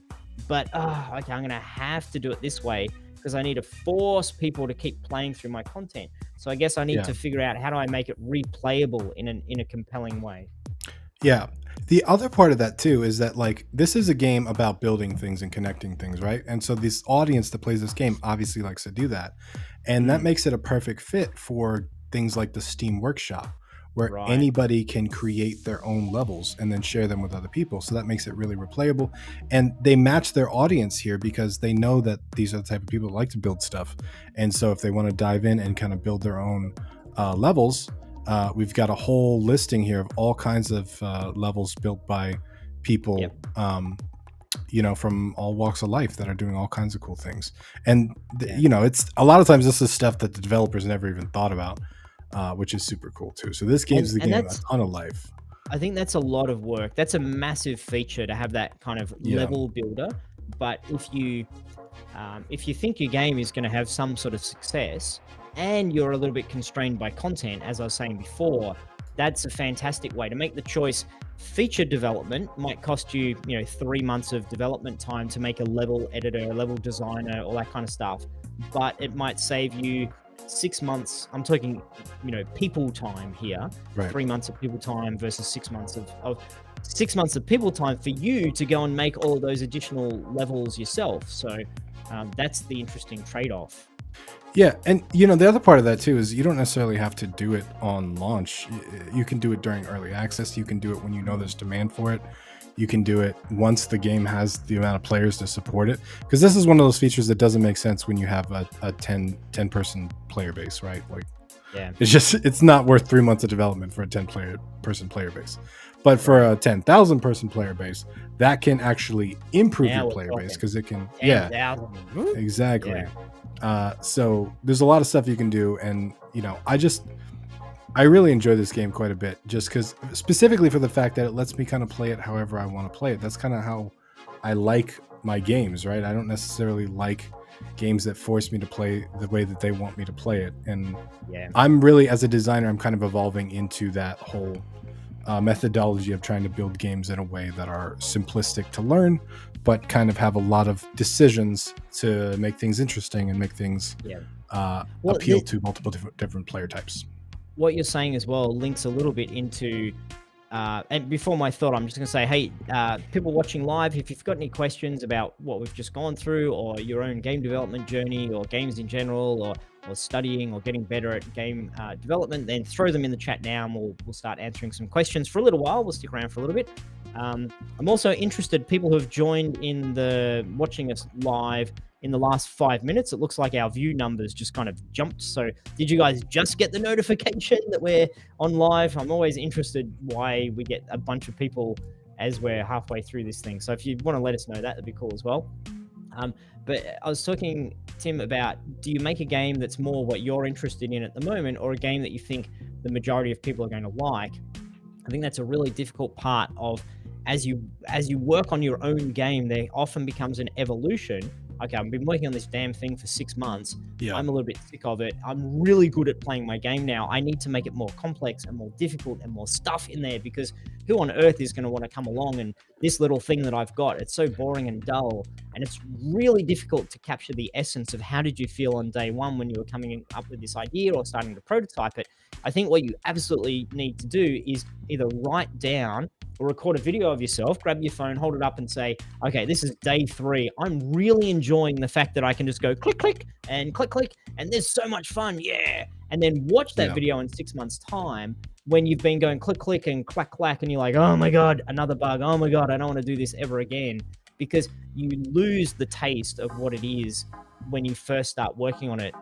but okay, I'm gonna have to do it this way because I need to force people to keep playing through my content. So I guess I need Yeah. to figure out how do I make it replayable in a compelling way. Yeah. The other part of that too is that like this is a game about building things and connecting things, right? And so this audience that plays this game obviously likes to do that. And that Mm, makes it a perfect fit for things like the Steam Workshop, where right. anybody can create their own levels and then share them with other people. So that makes it really replayable. And they match their audience here because they know that these are the type of people that like to build stuff. And so if they want to dive in and kind of build their own levels, we've got a whole listing here of all kinds of levels built by people, Yep. from all walks of life that are doing all kinds of cool things. And Yeah. it's a lot of times this is stuff that the developers never even thought about, which is super cool too. So this gives the And game a that's ton of life. I think that's a lot of work. That's a massive feature to have that kind of Yeah, level builder. But if you think your game is going to have some sort of success and you're a little bit constrained by content, as I was saying before, that's a fantastic way to make the choice. Feature development might cost you, 3 months of development time to make a level editor, a level designer, all that kind of stuff. But it might save you 6 months. I'm talking, people time here. right. 3 months of people time versus 6 months of 6 months of people time for you to go and make all of those additional levels yourself. So that's the interesting trade-off. Yeah, and the other part of that too is you don't necessarily have to do it on launch. You can do it during early access. You can do it when you know there's demand for it. You can do it once the game has the amount of players to support it. Because this is one of those features that doesn't make sense when you have a 10 person player base, right? Like Yeah. it's not worth 3 months of development for a 10 person player base. But for a 10,000 person player base, that can actually improve Now your we're player base talking because it can, yeah, 10,000. exactly. Yeah. So there's a lot of stuff you can do, and I really enjoy this game quite a bit, just because specifically for the fact that it lets me kind of play it however I want to play it. That's kind of how I like my games, right? I don't necessarily like games that force me to play the way that they want me to play it, and Yeah. I'm really, as a designer, I'm kind of evolving into that whole methodology of trying to build games in a way that are simplistic to learn, but kind of have a lot of decisions to make things interesting and make things Yeah. Well, appeal to multiple different player types. what you're saying as well links a little bit into and before my thought, I'm just going to say, hey, people watching live, if you've got any questions about what we've just gone through or your own game development journey or games in general or or studying or getting better at game development, then throw them in the chat now, and we'll start answering some questions for a little while. We'll stick around for a little bit. I'm also interested, people who have joined watching us live in the last 5 minutes. It looks like our view numbers just kind of jumped. So did you guys just get the notification that we're on live? I'm always interested why we get a bunch of people as we're halfway through this thing. So if you want to let us know that, that'd be cool as well. But I was talking, Tim, about, do you make a game that's more what you're interested in at the moment, or a game that you think the majority of people are going to like? I think that's a really difficult part of, as you work on your own game, there often becomes an evolution. Okay, I've been working on this damn thing for 6 months. Yeah. I'm a little bit sick of it. I'm really good at playing my game now. I need to make it more complex and more difficult and more stuff in there, because who on earth is going to want to come along and this little thing that I've got, it's so boring and dull. And it's really difficult to capture the essence of how did you feel on day one when you were coming up with this idea or starting to prototype it. I think what you absolutely need to do is either write down or record a video of yourself, grab your phone, hold it up and say, okay, this is day 3. I'm really enjoying the fact that I can just go click, click, and click, click, and there's so much fun, yeah. And then watch that video in 6 months' time when you've been going click, click, and clack, clack, and you're like, oh my God, another bug. Oh my God, I don't want to do this ever again. Because you lose the taste of what it is when you first start working on it.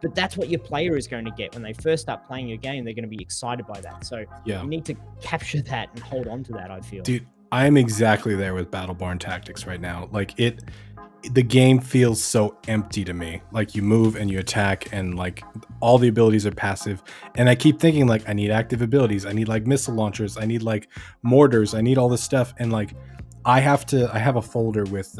But that's what your player is going to get. When they first start playing your game, they're going to be excited by that. So you need to capture that and hold on to that, I feel. Dude, I'm exactly there with Battle Barn Tactics right now. Like, the game feels so empty to me. Like, you move and you attack, and like all the abilities are passive. And I keep thinking, like, I need active abilities. I need like missile launchers. I need like mortars. I need all this stuff. And like, I have a folder with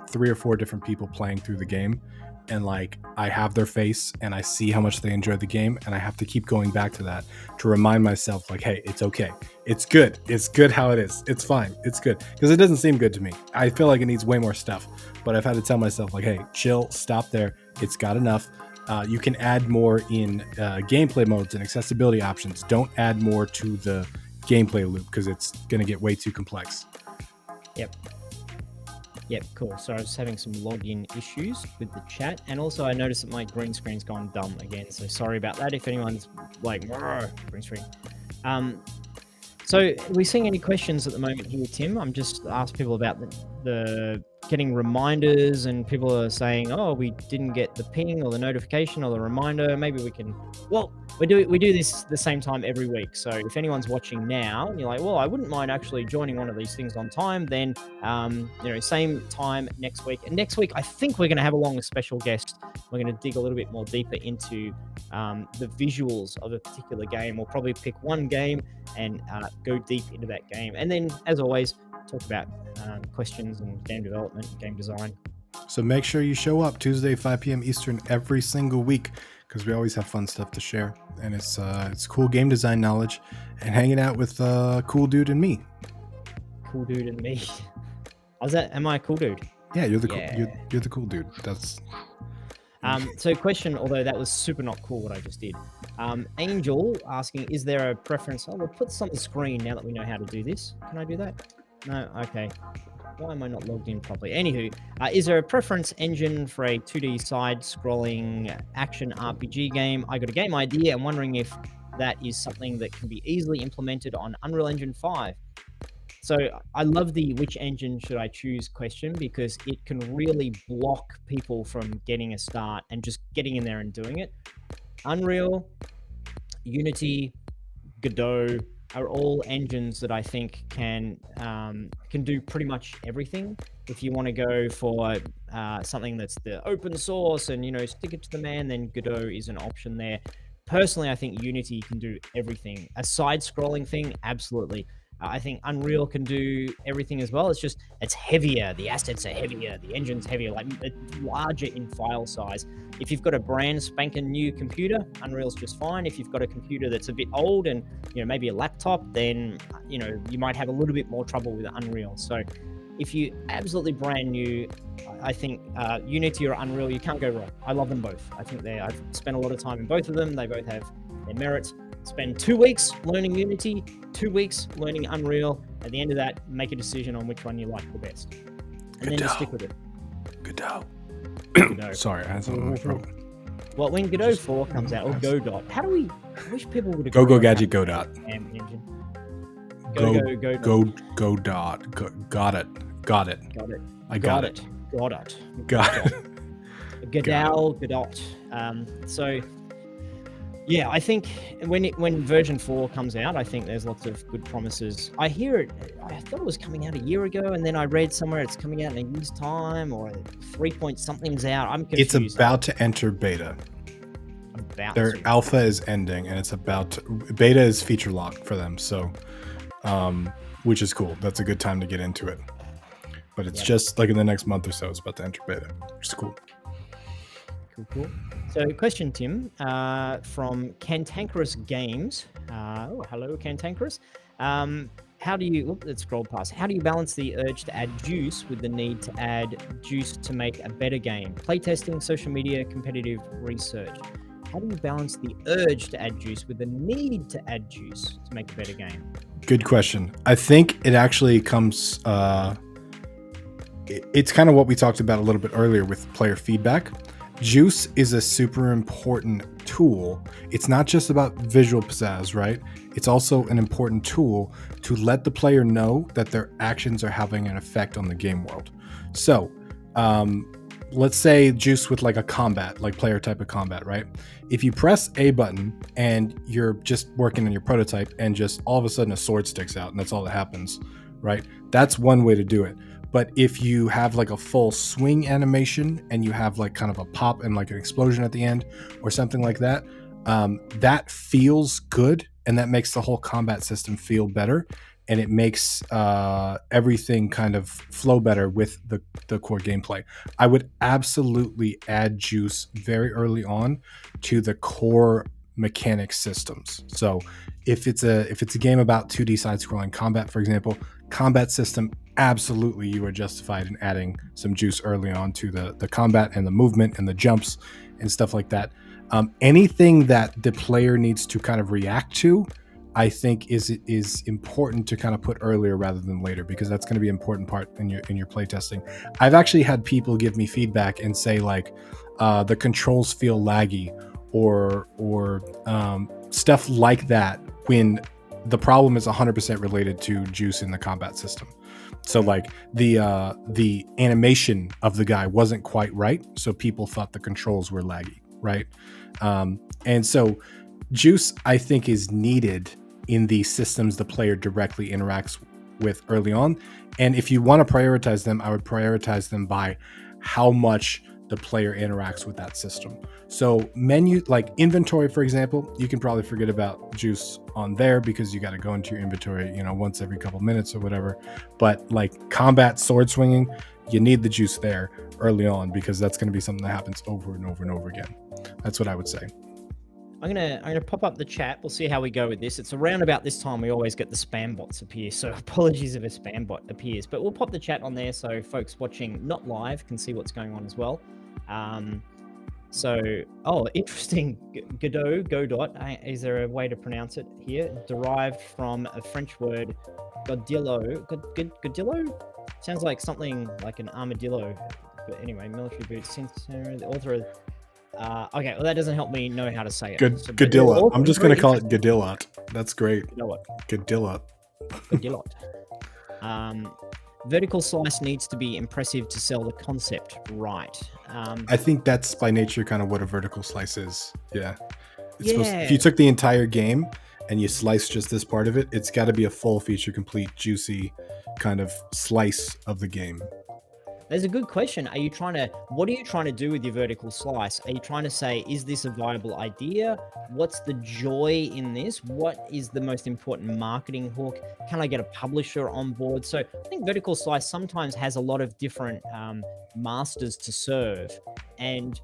3 or 4 different people playing through the game, and like, I have their face and I see how much they enjoyed the game, and I have to keep going back to that to remind myself, like, hey, it's okay, it's good how it is, it's fine, it's good, because it doesn't seem good to me. I feel like it needs way more stuff, but I've had to tell myself, like, hey, chill, stop there, it's got enough. You can add more in gameplay modes and accessibility options. Don't add more to the gameplay loop, because it's going to get way too complex. Yep, cool. So I was having some login issues with the chat, and also I noticed that my green screen's gone dumb again, so sorry about that if anyone's like, green screen. So are we seeing any questions at the moment here, Tim? I'm just asking people about the getting reminders, and people are saying, oh, we didn't get the ping or the notification or the reminder. Maybe we can, well, we do this the same time every week. So if anyone's watching now and you're like, well, I wouldn't mind actually joining one of these things on time, then, same time next week. And next week, I think we're going to have along a special guest. We're going to dig a little bit more deeper into the visuals of a particular game. We'll probably pick one game and go deep into that game. And then, as always, talk about questions and game development, game design. So make sure you show up Tuesday, 5 p.m. Eastern every single week, because we always have fun stuff to share. And it's cool game design knowledge and hanging out with Cool Dude and me. Cool Dude and me. Am I a cool dude? Yeah, you're the you're the cool dude. That's so question, although that was super not cool what I just did. Angel asking, is there a preference? Oh, we'll put this on the screen now that we know how to do this. Can I do that? No? Okay. Why am I not logged in properly? Anywho, is there a preference engine for a 2D side-scrolling action RPG game? I got a game idea. I'm wondering if that is something that can be easily implemented on Unreal Engine 5. So I love the which engine should I choose question, because it can really block people from getting a start and just getting in there and doing it. Unreal, Unity, Godot are all engines that I think can do pretty much everything. If you want to go for something that's the open source and stick it to the man, then Godot is an option there. Personally, I think Unity can do everything. A side-scrolling thing, absolutely. I think Unreal can do everything as well. It's heavier. The assets are heavier. The engine's heavier, like it's larger in file size. If you've got a brand spanking new computer, Unreal's just fine. If you've got a computer that's a bit old and maybe a laptop, then you might have a little bit more trouble with Unreal. So if you absolutely brand new, I think Unity or Unreal, you can't go wrong. I love them both. I think I've spent a lot of time in both of them. They both have their merits. Spend 2 weeks learning Unity, 2 weeks learning Unreal. At the end of that, make a decision on which one you like the best. And then just stick with it. Godot. Sorry, I had something in my throat. Well, when Godot 4 comes out, or Godot, how do we? I wish people would Go agree on Gadget how Go to Dot. say engine. Go Dot. Got it. Got it. I got it. Got it. Got Godot. So yeah, I think when version 4 comes out, I think there's lots of good promises. I hear it. I thought it was coming out a year ago, and then I read somewhere it's coming out in a year's time, or 3 point something's out. I'm confused. It's about to enter beta. Their alpha is ending, and it's about to, beta is feature locked for them. So, which is cool. That's a good time to get into it. But it's just like in the next month or so, it's about to enter beta, which is cool. Cool. So, question, Tim, from Cantankerous Games. Hello, Cantankerous. How do you? Let's scroll past. How do you balance the urge to add juice with the need to add juice to make a better game? Playtesting, social media, competitive research. How do you balance the urge to add juice with the need to add juice to make a better game? Good question. I think it actually comes. It's kind of what we talked about a little bit earlier with player feedback. Juice is a super important tool. It's not just about visual pizzazz, right? It's also an important tool to let the player know that their actions are having an effect on the game world. So, let's say juice with like a combat, like player type of combat, right? If you press A button and you're just working on your prototype and just all of a sudden a sword sticks out and that's all that happens, right? That's one way to do it. But if you have like a full swing animation and you have like kind of a pop and like an explosion at the end or something like that, that feels good, and that makes the whole combat system feel better, and it makes everything kind of flow better with the core gameplay. I would absolutely add juice very early on to the core mechanic systems. So if it's a game about 2D side-scrolling combat, for example, combat system, absolutely you are justified in adding some juice early on to the combat and the movement and the jumps and stuff like that. Anything that the player needs to kind of react to, I think is important to kind of put earlier rather than later, because that's going to be an important part in your playtesting. I've actually had people give me feedback and say like the controls feel laggy or stuff like that when the problem is 100% related to juice in the combat system. So like the animation of the guy wasn't quite right, so people thought the controls were laggy, right? And so juice, I think, is needed in the systems the player directly interacts with early on. And if you want to prioritize them, I would prioritize them by how much the player interacts with that system. So menu, like inventory, for example, you can probably forget about juice on there because you got to go into your inventory, once every couple minutes or whatever. But like combat, sword swinging, you need the juice there early on because that's going to be something that happens over and over and over again. That's what I would say. I'm gonna pop up the chat. We'll see how we go with this. It's around about this time we always get the spam bots appear, so apologies if a spam bot appears. But we'll pop the chat on there so folks watching not live can see what's going on as well. Interesting. Godot. Is there a way to pronounce it here? Derived from a French word, godillo. Godillo sounds like something like an armadillo. But anyway, military boots. The author of. Okay, well that doesn't help me know how to say it. Godilla. I'm just going to call it Godillot. That's great. Godillot. Vertical slice needs to be impressive to sell the concept right. I think that's by nature kind of what a vertical slice is. Yeah. If you took the entire game and you slice just this part of it, it's got to be a full feature complete, juicy kind of slice of the game. There's a good question. What are you trying to do with your vertical slice? Are you trying to say, is this a viable idea? What's the joy in this? What is the most important marketing hook? Can I get a publisher on board? So I think vertical slice sometimes has a lot of different masters to serve. And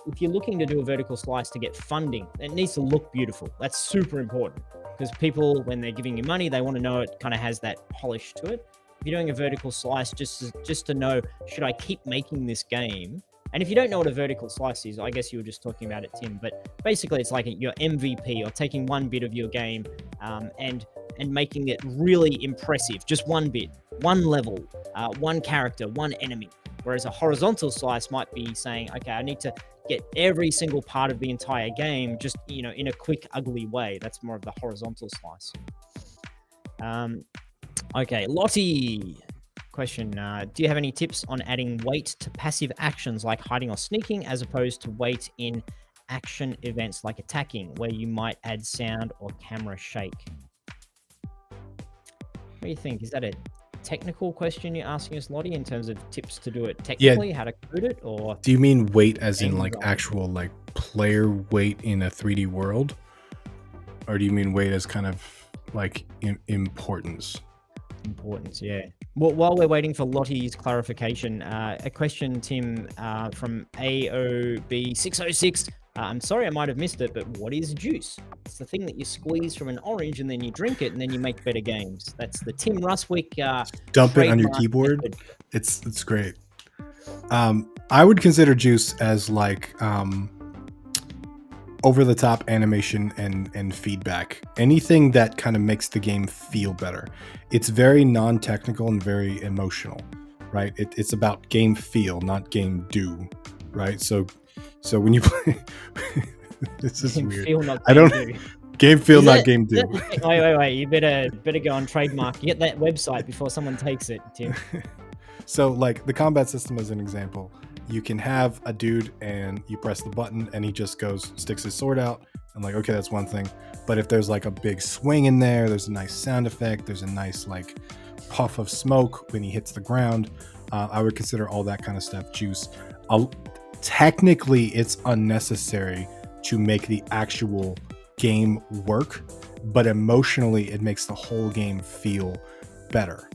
if you're looking to do a vertical slice to get funding, it needs to look beautiful. That's super important because people, when they're giving you money, they want to know it kind of has that polish to it. If you're doing a vertical slice, just to know, should I keep making this game? And if you don't know what a vertical slice is, I guess you were just talking about it, Tim, but basically it's like your MVP, or taking one bit of your game and making it really impressive. Just one bit, one level, one character, one enemy. Whereas a horizontal slice might be saying, okay, I need to get every single part of the entire game just, in a quick, ugly way. That's more of the horizontal slice. Okay, Lottie. Question, do you have any tips on adding weight to passive actions like hiding or sneaking, as opposed to weight in action events like attacking, where you might add sound or camera shake? What do you think? Is that a technical question you're asking us, Lottie, in terms of tips to do it technically, how to code it, or Do you mean weight as in game like design? actual like player weight in a 3D world? Or do you mean weight as kind of like importance? Importance, yeah. Well, while we're waiting for Lottie's clarification, a question, Tim, from AOB606. I'm sorry I might have missed it, but what is juice? It's the thing that you squeeze from an orange and then you drink it and then you make better games. That's the Tim Ruswick Dump it on your trademark keyboard. method. It's great. I would consider juice as like over the top animation and feedback. Anything that kind of makes the game feel better. It's very non-technical and very emotional, right? It's about game feel, not game do, right? So when you play, this is Game weird. feel, not I game don't do. game feel, Is not that- game do. Wait. You better go on trademark. Get that website before someone takes it, Tim. So like the combat system as an example, you can have a dude and you press the button and he just sticks his sword out and like, okay, that's one thing. But if there's like a big swing in there's a nice sound effect, there's a nice like puff of smoke when he hits the ground, I would consider all that kind of stuff juice. Technically, it's unnecessary to make the actual game work, but emotionally it makes the whole game feel better.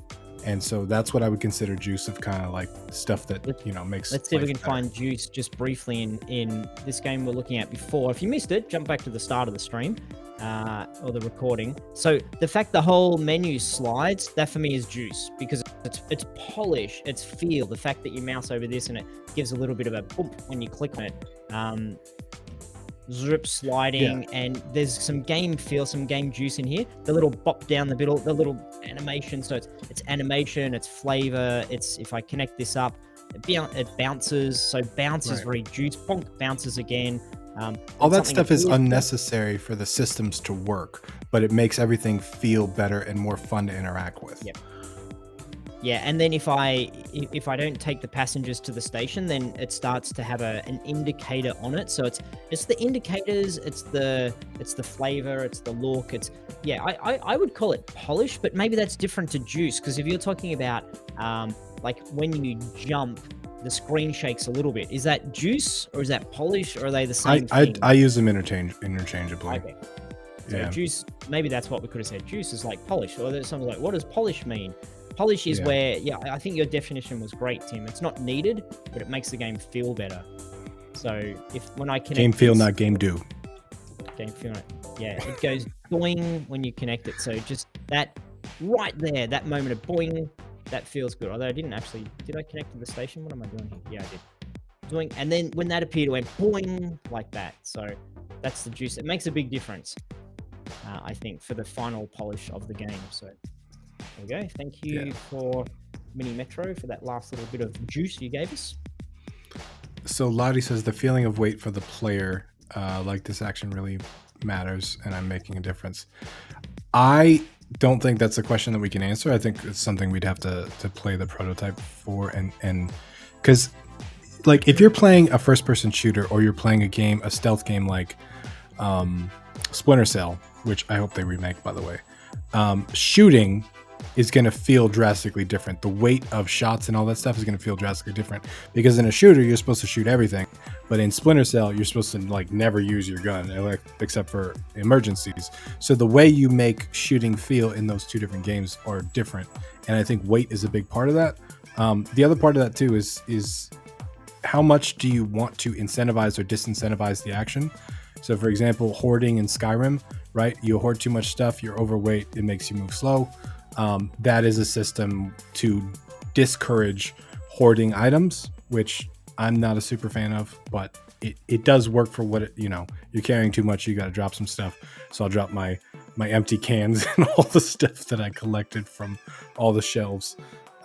And so that's what I would consider juice, of kind of like stuff that makes. Let's see if we life can better. find juice just briefly in this game we're looking at before. If you missed it, jump back to the start of the stream or the recording. So the fact the whole menu slides, that for me is juice, because it's polish, it's feel. The fact that you mouse over this and it gives a little bit of a bump when you click on it. Zip sliding, and there's some game feel, some game juice in here. The little bop down the middle, the little animation. So it's animation, it's flavor. It's, if I connect this up, it bounces. So bounce is very juice. Bonk, bounces again. All that stuff is unnecessary for the systems to work, but it makes everything feel better and more fun to interact with. Yep. Yeah, and then if I don't take the passengers to the station, then it starts to have an indicator on it. So it's the indicators, it's the flavor, it's the look. I would call it polish, but maybe that's different to juice, because if you're talking about like when you jump, the screen shakes a little bit. Is that juice or is that polish, or are they the same thing? I use them interchangeably. Okay. So juice, maybe that's what we could have said. Juice is like polish, or there's something like, what does polish mean? Polish is where, I think your definition was great, Tim. It's not needed, but it makes the game feel better. So when I connect game feel, not game do. Game feel, it goes boing when you connect it. So just that right there, that moment of boing, that feels good. Although I didn't actually, did I connect to the station? What am I doing here? Yeah, I did. Doing, and then when that appeared, it went boing like that. So that's the juice. It makes a big difference, I think, for the final polish of the game. So there we go. Thank you for Mini Metro for that last little bit of juice you gave us. So Lottie says the feeling of weight for the player, like this action really matters and I'm making a difference. I don't think that's a question that we can answer. I think it's something we'd have to play the prototype for, and because like if you're playing a first person shooter or you're playing a stealth game like Splinter Cell, which I hope they remake, by the way, shooting is going to feel drastically different. The weight of shots and all that stuff is going to feel drastically different, because in a shooter you're supposed to shoot everything, but in Splinter Cell you're supposed to like never use your gun except for emergencies. So the way you make shooting feel in those two different games are different, and I think weight is a big part of that. The other part of that too is how much do you want to incentivize or disincentivize the action. So for example, hoarding in Skyrim, right? You hoard too much stuff, you're overweight, it makes you move slow. That is a system to discourage hoarding items, which I'm not a super fan of, but it does work for what it, you're carrying too much, you got to drop some stuff. So I'll drop my empty cans and all the stuff that I collected from all the shelves.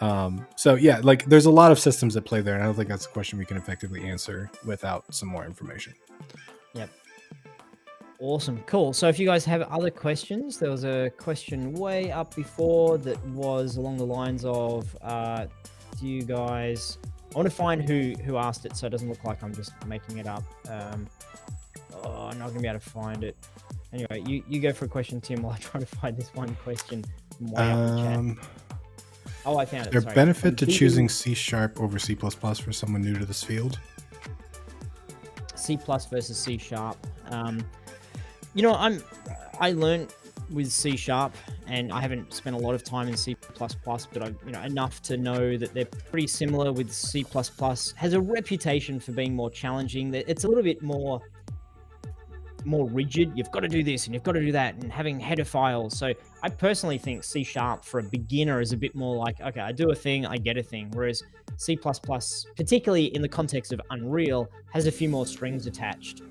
So yeah, like there's a lot of systems that play there, and I don't think that's a question we can effectively answer without some more information. Yep. Awesome. Cool. So if you guys have other questions, there was a question way up before that was along the lines of, do you guys, I want to find who asked it so it doesn't look like I'm just making it up. I'm not going to be able to find it. Anyway, you go for a question, Tim, while I try to find this one question from way up the chat. Oh, I found it. Is there benefit to choosing C# over C++ for someone new to this field? C+ versus C#. You know, I learned with C#, and I haven't spent a lot of time in C++, but I, you know, enough to know that they're pretty similar. With C++, has a reputation for being more challenging. It's a little bit more rigid. You've got to do this and you've got to do that, and having header files. So I personally think C# for a beginner is a bit more like, okay, I do a thing, I get a thing. Whereas C++, particularly in the context of Unreal, has a few more strings attached.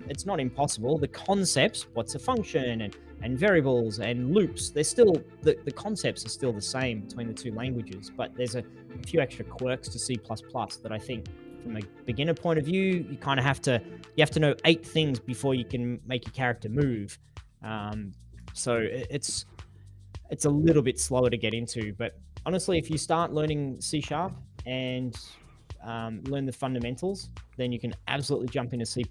It's not impossible. The concepts, what's a function, and variables and loops, they're still, the concepts are still the same between the two languages, but there's a few extra quirks to C++ that I think from a beginner point of view, you kind of have to know 8 things before you can make your character move. So it's a little bit slower to get into, but honestly, if you start learning C# and learn the fundamentals, then you can absolutely jump into C++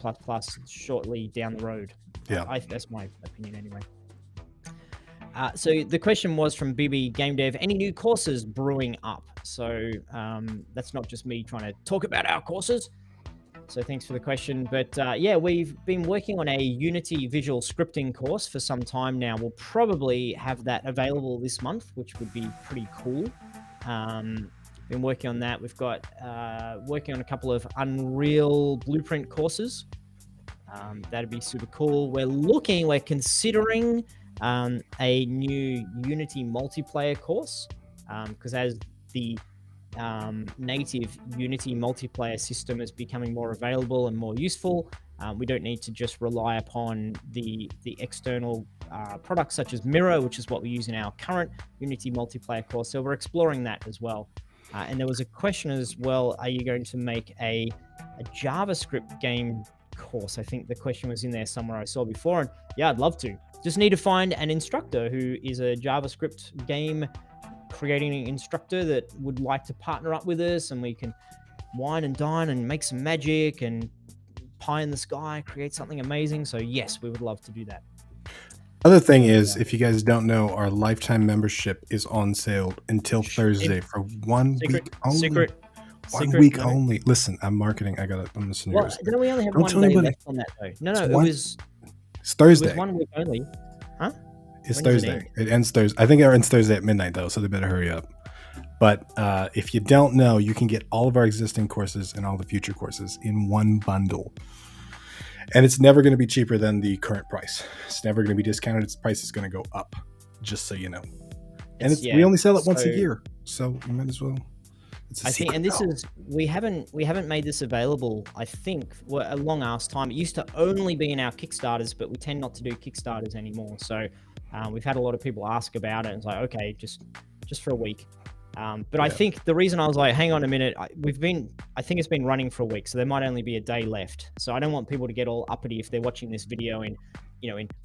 shortly down the road. Yeah, That's my opinion anyway. So the question was from BB Game Dev, any new courses brewing up? So that's not just me trying to talk about our courses. So thanks for the question. But yeah, we've been working on a Unity visual scripting course for some time now. We'll probably have that available this month, which would be pretty cool. Been working on that. We've got working on a couple of Unreal Blueprint courses. That'd be super cool. We're considering a new Unity multiplayer course, because as the native Unity multiplayer system is becoming more available and more useful, we don't need to just rely upon the external products such as Mirror, which is what we use in our current Unity multiplayer course. So we're exploring that as well. And there was a question as well, are you going to make a JavaScript game course? I think the question was in there somewhere I saw before. And yeah, I'd love to. Just need to find an instructor who is a JavaScript game creating instructor that would like to partner up with us, and we can wine and dine and make some magic and pie in the sky, create something amazing. So yes, we would love to do that. Other thing is, if you guys don't know, our lifetime membership is on sale until Thursday for 1 week only. One week only. Listen, I'm marketing. I'm listening. Well, then we only have one day left on that though. No, it's Thursday. It was 1 week only. Huh? It's Thursday. It ends Thursday. I think it ends Thursday at midnight though, so they better hurry up. But if you don't know, you can get all of our existing courses and all the future courses in one bundle. And it's never going to be cheaper than the current price. It's never going to be discounted. Its price is going to go up, just so you know. And we only sell it once a year, so you might as well. I think, and this is, we haven't made this available, I think, for a long ass time. It used to only be in our Kickstarters, but we tend not to do Kickstarters anymore. So we've had a lot of people ask about it, and it's like, okay, just for a week. But I think the reason I was like, hang on a minute, I think it's been running for a week, so there might only be a day left. So I don't want people to get all uppity if they're watching this video in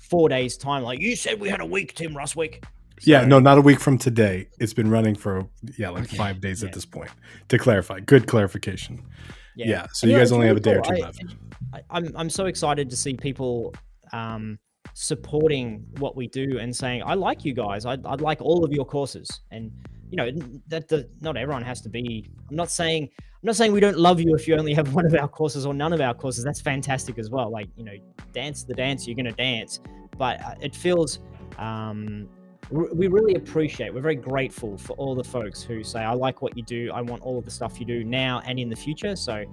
4 days time. Like, you said we had a week, Tim Ruswick. So, yeah, no, not a week from today. It's been running for like 5 days at this point. To clarify, good clarification. Yeah. So you guys only have a day or two left. I'm so excited to see people supporting what we do and saying, I like you guys. I'd like all of your courses. And not everyone has to be. I'm not saying we don't love you if you only have one of our courses or none of our courses. That's fantastic as well. Like, dance the dance you're going to dance. But it feels, we really appreciate, we're very grateful for all the folks who say, I like what you do. I want all of the stuff you do now and in the future. So,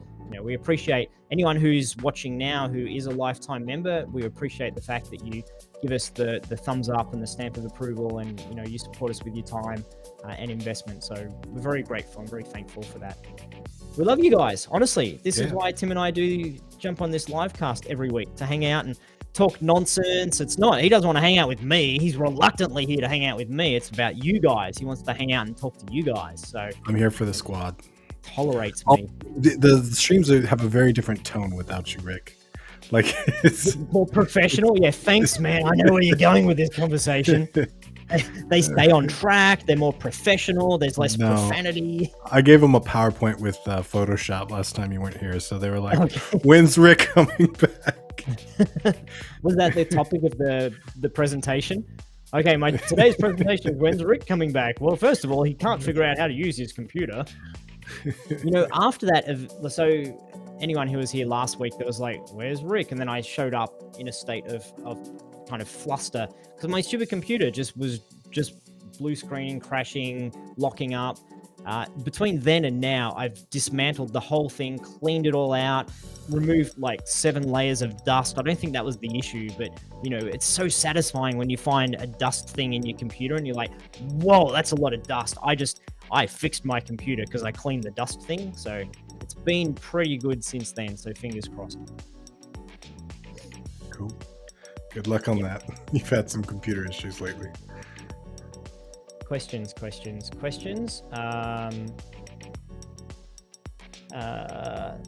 we appreciate anyone who's watching now who is a lifetime member. We appreciate the fact that you give us the thumbs up and the stamp of approval, and you support us with your time and investment. So we're very grateful. I'm very thankful for that. We love you guys. Honestly, this is why Tim and I do jump on this live cast every week, to hang out and talk nonsense. It's not. He doesn't want to hang out with me. He's reluctantly here to hang out with me. It's about you guys. He wants to hang out and talk to you guys. So I'm here for the squad. Tolerates me. The streams have a very different tone without you, Rick. Like it's more professional. Yeah, thanks, man. I know where you're going with this conversation. They stay on track. They're more professional. There's less profanity. I gave them a PowerPoint with Photoshop last time you weren't here, so they were like, "When's Rick coming back?" Was that the topic of the presentation? Okay, today's presentation is when's Rick coming back? Well, first of all, he can't figure out how to use his computer. After that, so anyone who was here last week that was like, "Where's Rick?" And then I showed up in a state of kind of fluster because my stupid computer was blue screening, crashing, locking up. Between then and now, I've dismantled the whole thing, cleaned it all out, removed like 7 layers of dust. I don't think that was the issue, but it's so satisfying when you find a dust thing in your computer and you're like, whoa, that's a lot of dust. I fixed my computer because I cleaned the dust thing. So it's been pretty good since then. So fingers crossed. Cool. Good luck on that. You've had some computer issues lately. Questions.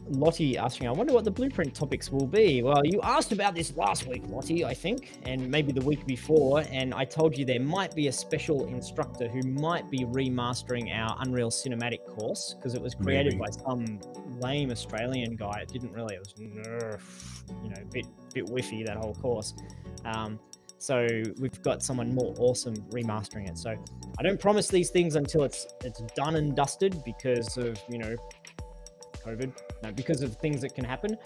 Lottie asking, I wonder what the blueprint topics will be. Well, you asked about this last week, Lottie, I think, and maybe the week before, and I told you there might be a special instructor who might be remastering our Unreal Cinematic course because it was created by some lame Australian guy. It was a bit whiffy, that whole course. So we've got someone more awesome remastering it. So I don't promise these things until it's done and dusted because of, COVID, because of things that can happen.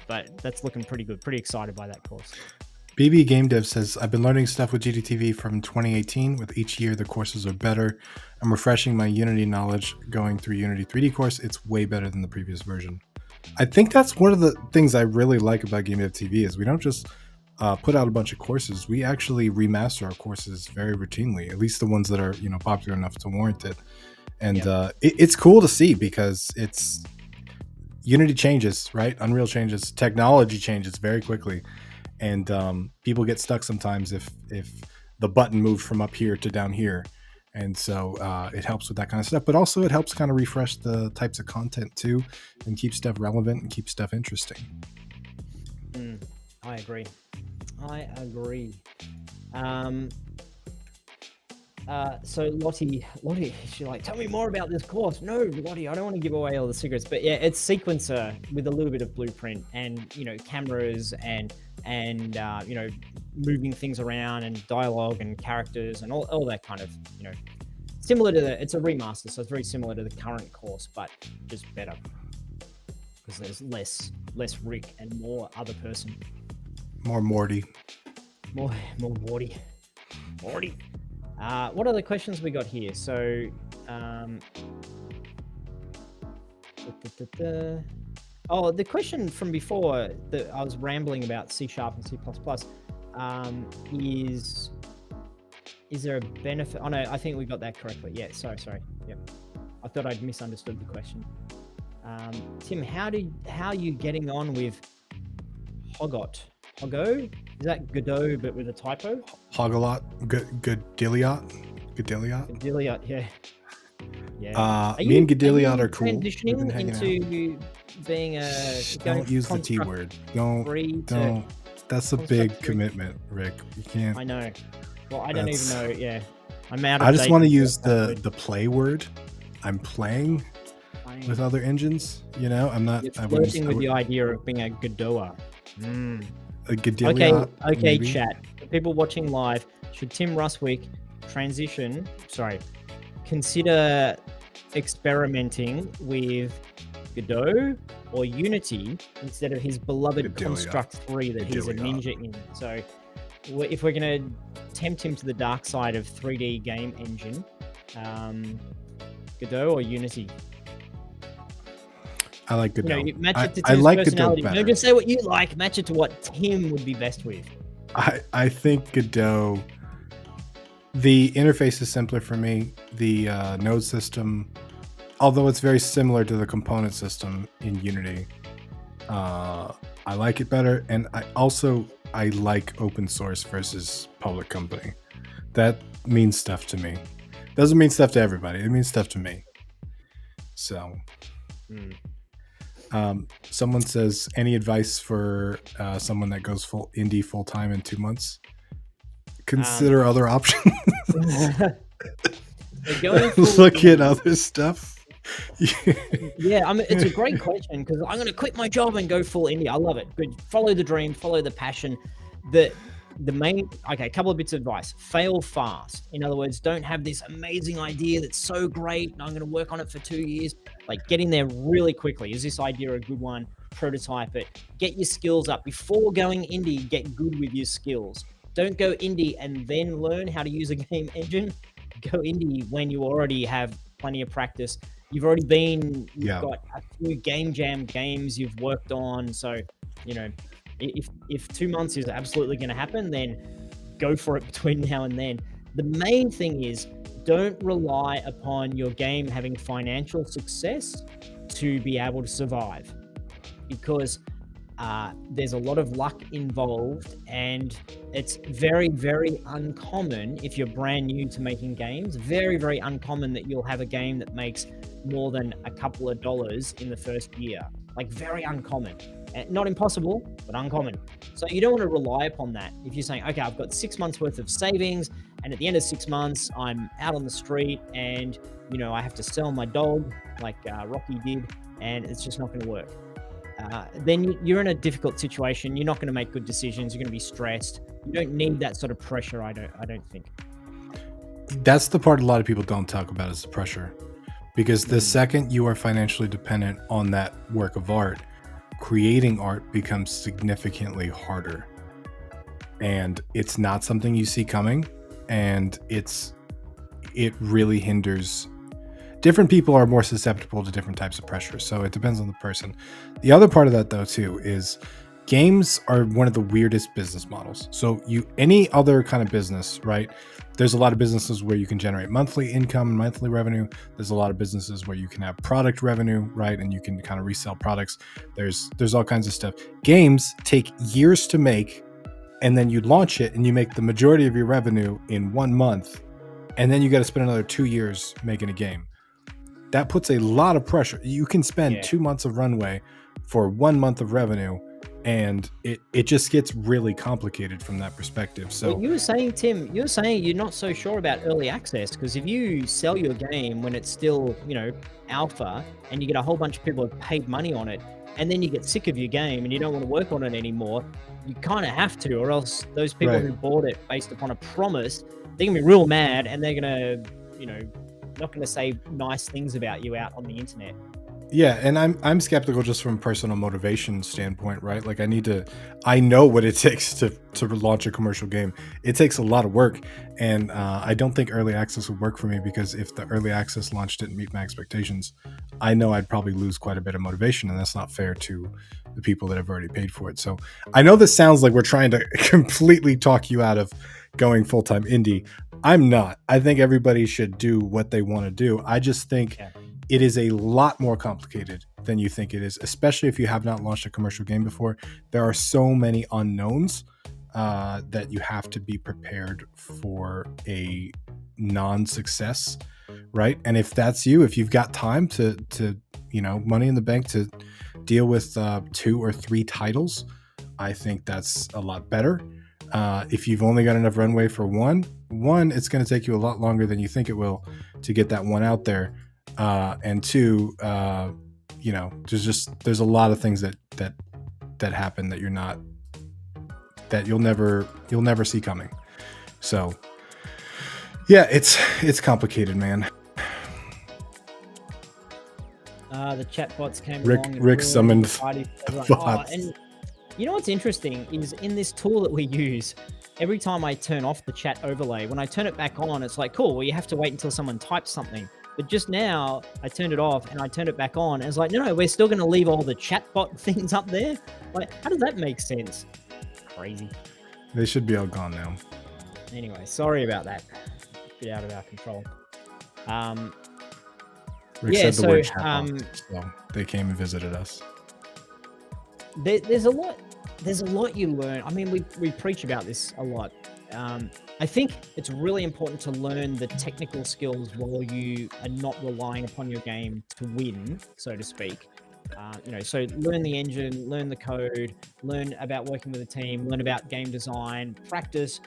But that's looking pretty good. Pretty excited by that course. BB Game Dev says, I've been learning stuff with GameDev.tv from 2018. With each year, the courses are better. I'm refreshing my Unity knowledge going through Unity 3D course. It's way better than the previous version. I think that's one of the things I really like about GameDev.tv is we don't just put out a bunch of courses. We actually remaster our courses very routinely, at least the ones that are popular enough to warrant it. And it's cool to see because it's Unity changes, right? Unreal changes, technology changes very quickly, and people get stuck sometimes if the button moved from up here to down here, and so it helps with that kind of stuff. But also it helps kind of refresh the types of content too, and keep stuff relevant and keep stuff interesting. I agree. So Lottie, she's like, tell me more about this course. No, Lottie, I don't want to give away all the secrets, but yeah, it's sequencer with a little bit of blueprint and, cameras and moving things around and dialogue and characters and all that kind of, similar to it's a remaster. So it's very similar to the current course, but just better because there's less Rick and more other person. More Morty. More Morty. What other questions we got here? So, the question from before that I was rambling about C# and C++, is there a benefit? Oh no, I think we got that correctly. Yeah, sorry. Yep. I thought I'd misunderstood the question. Tim, how are you getting on with Hogot? Hogo? Is that Godot but with a typo? Hogalot? Godilliot? Yeah. Yeah. Me and Godilliot are cool. Transitioning into being a... Don't use the T word. Don't. That's a big commitment, Rick. You can't... I know. Well, I don't even know. Yeah. I'm out of I just want to use the play word. I'm playing with other engines. I'm not... You're flirting with the idea of being a Godoer. A Godilliot, okay, maybe? Chat. For people watching live, should Tim Ruswick consider experimenting with Godot or Unity instead of his beloved Godilliot. Construct 3 that he's a ninja in? So if we're going to tempt him to the dark side of 3D game engine, Godot or Unity? I like Godot. Match it to Tim's I like personality. Godot better. Don't just say what you like. Match it to what Tim would be best with. I think Godot, the interface is simpler for me. The node system, although it's very similar to the component system in Unity, I like it better, and I like open source versus public company. That means stuff to me. Doesn't mean stuff to everybody. It means stuff to me. So, someone says, any advice for someone that goes full indie full time in 2 months? Consider other options. So going Look at other stuff. Yeah, I mean, it's a great question because I'm going to quit my job and go full indie. I love it. Good. Follow the dream, follow the passion. A couple of bits of advice. Fail fast. In other words, don't have this amazing idea that's so great and I'm going to work on it for 2 years. Like, get in there really quickly. Is this idea a good one? Prototype it. Get your skills up. Before going indie, get good with your skills. Don't go indie and then learn how to use a game engine. Go indie when you already have plenty of practice. You've got a few game jam games you've worked on. So, if 2 months is absolutely going to happen, then go for it between now and then. The main thing is, don't rely upon your game having financial success to be able to survive, because there's a lot of luck involved, and it's very, very uncommon if you're brand new to making games. Very, very uncommon that you'll have a game that makes more than a couple of dollars in the first year. Like, very uncommon. Not impossible, but uncommon. So you don't want to rely upon that. If you're saying, okay, I've got 6 months worth of savings, and at the end of 6 months, I'm out on the street and, I have to sell my dog like Rocky did, and it's just not going to work. Then you're in a difficult situation. You're not going to make good decisions. You're going to be stressed. You don't need that sort of pressure, I don't think. That's the part a lot of people don't talk about, is the pressure. Because the second you are financially dependent on that work of art, creating art becomes significantly harder. And it's not something you see coming, and it really hinders. Different people are more susceptible to different types of pressure, so it depends on the person. The other part of that, though, too, is games are one of the weirdest business models. So any other kind of business, right? There's a lot of businesses where you can generate monthly income and monthly revenue. There's a lot of businesses where you can have product revenue, right? And you can kind of resell products. There's all kinds of stuff. Games take years to make, and then you launch it and you make the majority of your revenue in 1 month, and then you got to spend another 2 years making a game. That puts a lot of pressure. You can spend 2 months of runway for 1 month of revenue, and it just gets really complicated from that perspective. So you were saying, Tim, you're not so sure about early access, because if you sell your game when it's still, alpha, and you get a whole bunch of people who paid money on it, and then you get sick of your game and you don't want to work on it anymore, you kind of have to, or else those people who bought it based upon a promise, they're gonna be real mad, and they're gonna, not going to say nice things about you out on the internet. Yeah, and I'm skeptical just from a personal motivation standpoint, right? Like, I know what it takes to launch a commercial game. It takes a lot of work, and I don't think early access would work for me, because if the early access launch didn't meet my expectations, I know I'd probably lose quite a bit of motivation, and that's not fair to the people that have already paid for it. So I know this sounds like we're trying to completely talk you out of going full-time indie. I'm not. I think everybody should do what they want to do. I just think it is a lot more complicated than you think it is, especially if you have not launched a commercial game before. There are so many unknowns that you have to be prepared for a non-success, right? And if that's you, if you've got time to money in the bank to deal with 2 or 3 titles, I think that's a lot better. If you've only got enough runway for one, it's going to take you a lot longer than you think it will to get that one out there. And 2, there's a lot of things that happen that you'll never see coming. So yeah, it's complicated, man. The chatbots came along. Rick summoned bots. And you know what's interesting is, in this tool that we use, every time I turn off the chat overlay, when I turn it back on, it's like, cool, well, you have to wait until someone types something. But just now, I turned it off and I turned it back on, and it's like, no, we're still going to leave all the chatbot things up there. Like, how does that make sense? Crazy. They should be all gone now. Anyway, sorry about that. Bit out of our control. Rick said the word chatbot, so they came and visited us. there's a lot. There's a lot you learn. I mean, we preach about this a lot. I think it's really important to learn the technical skills while you are not relying upon your game to win, so to speak. So learn the engine, learn the code, learn about working with a team, learn about game design, practice,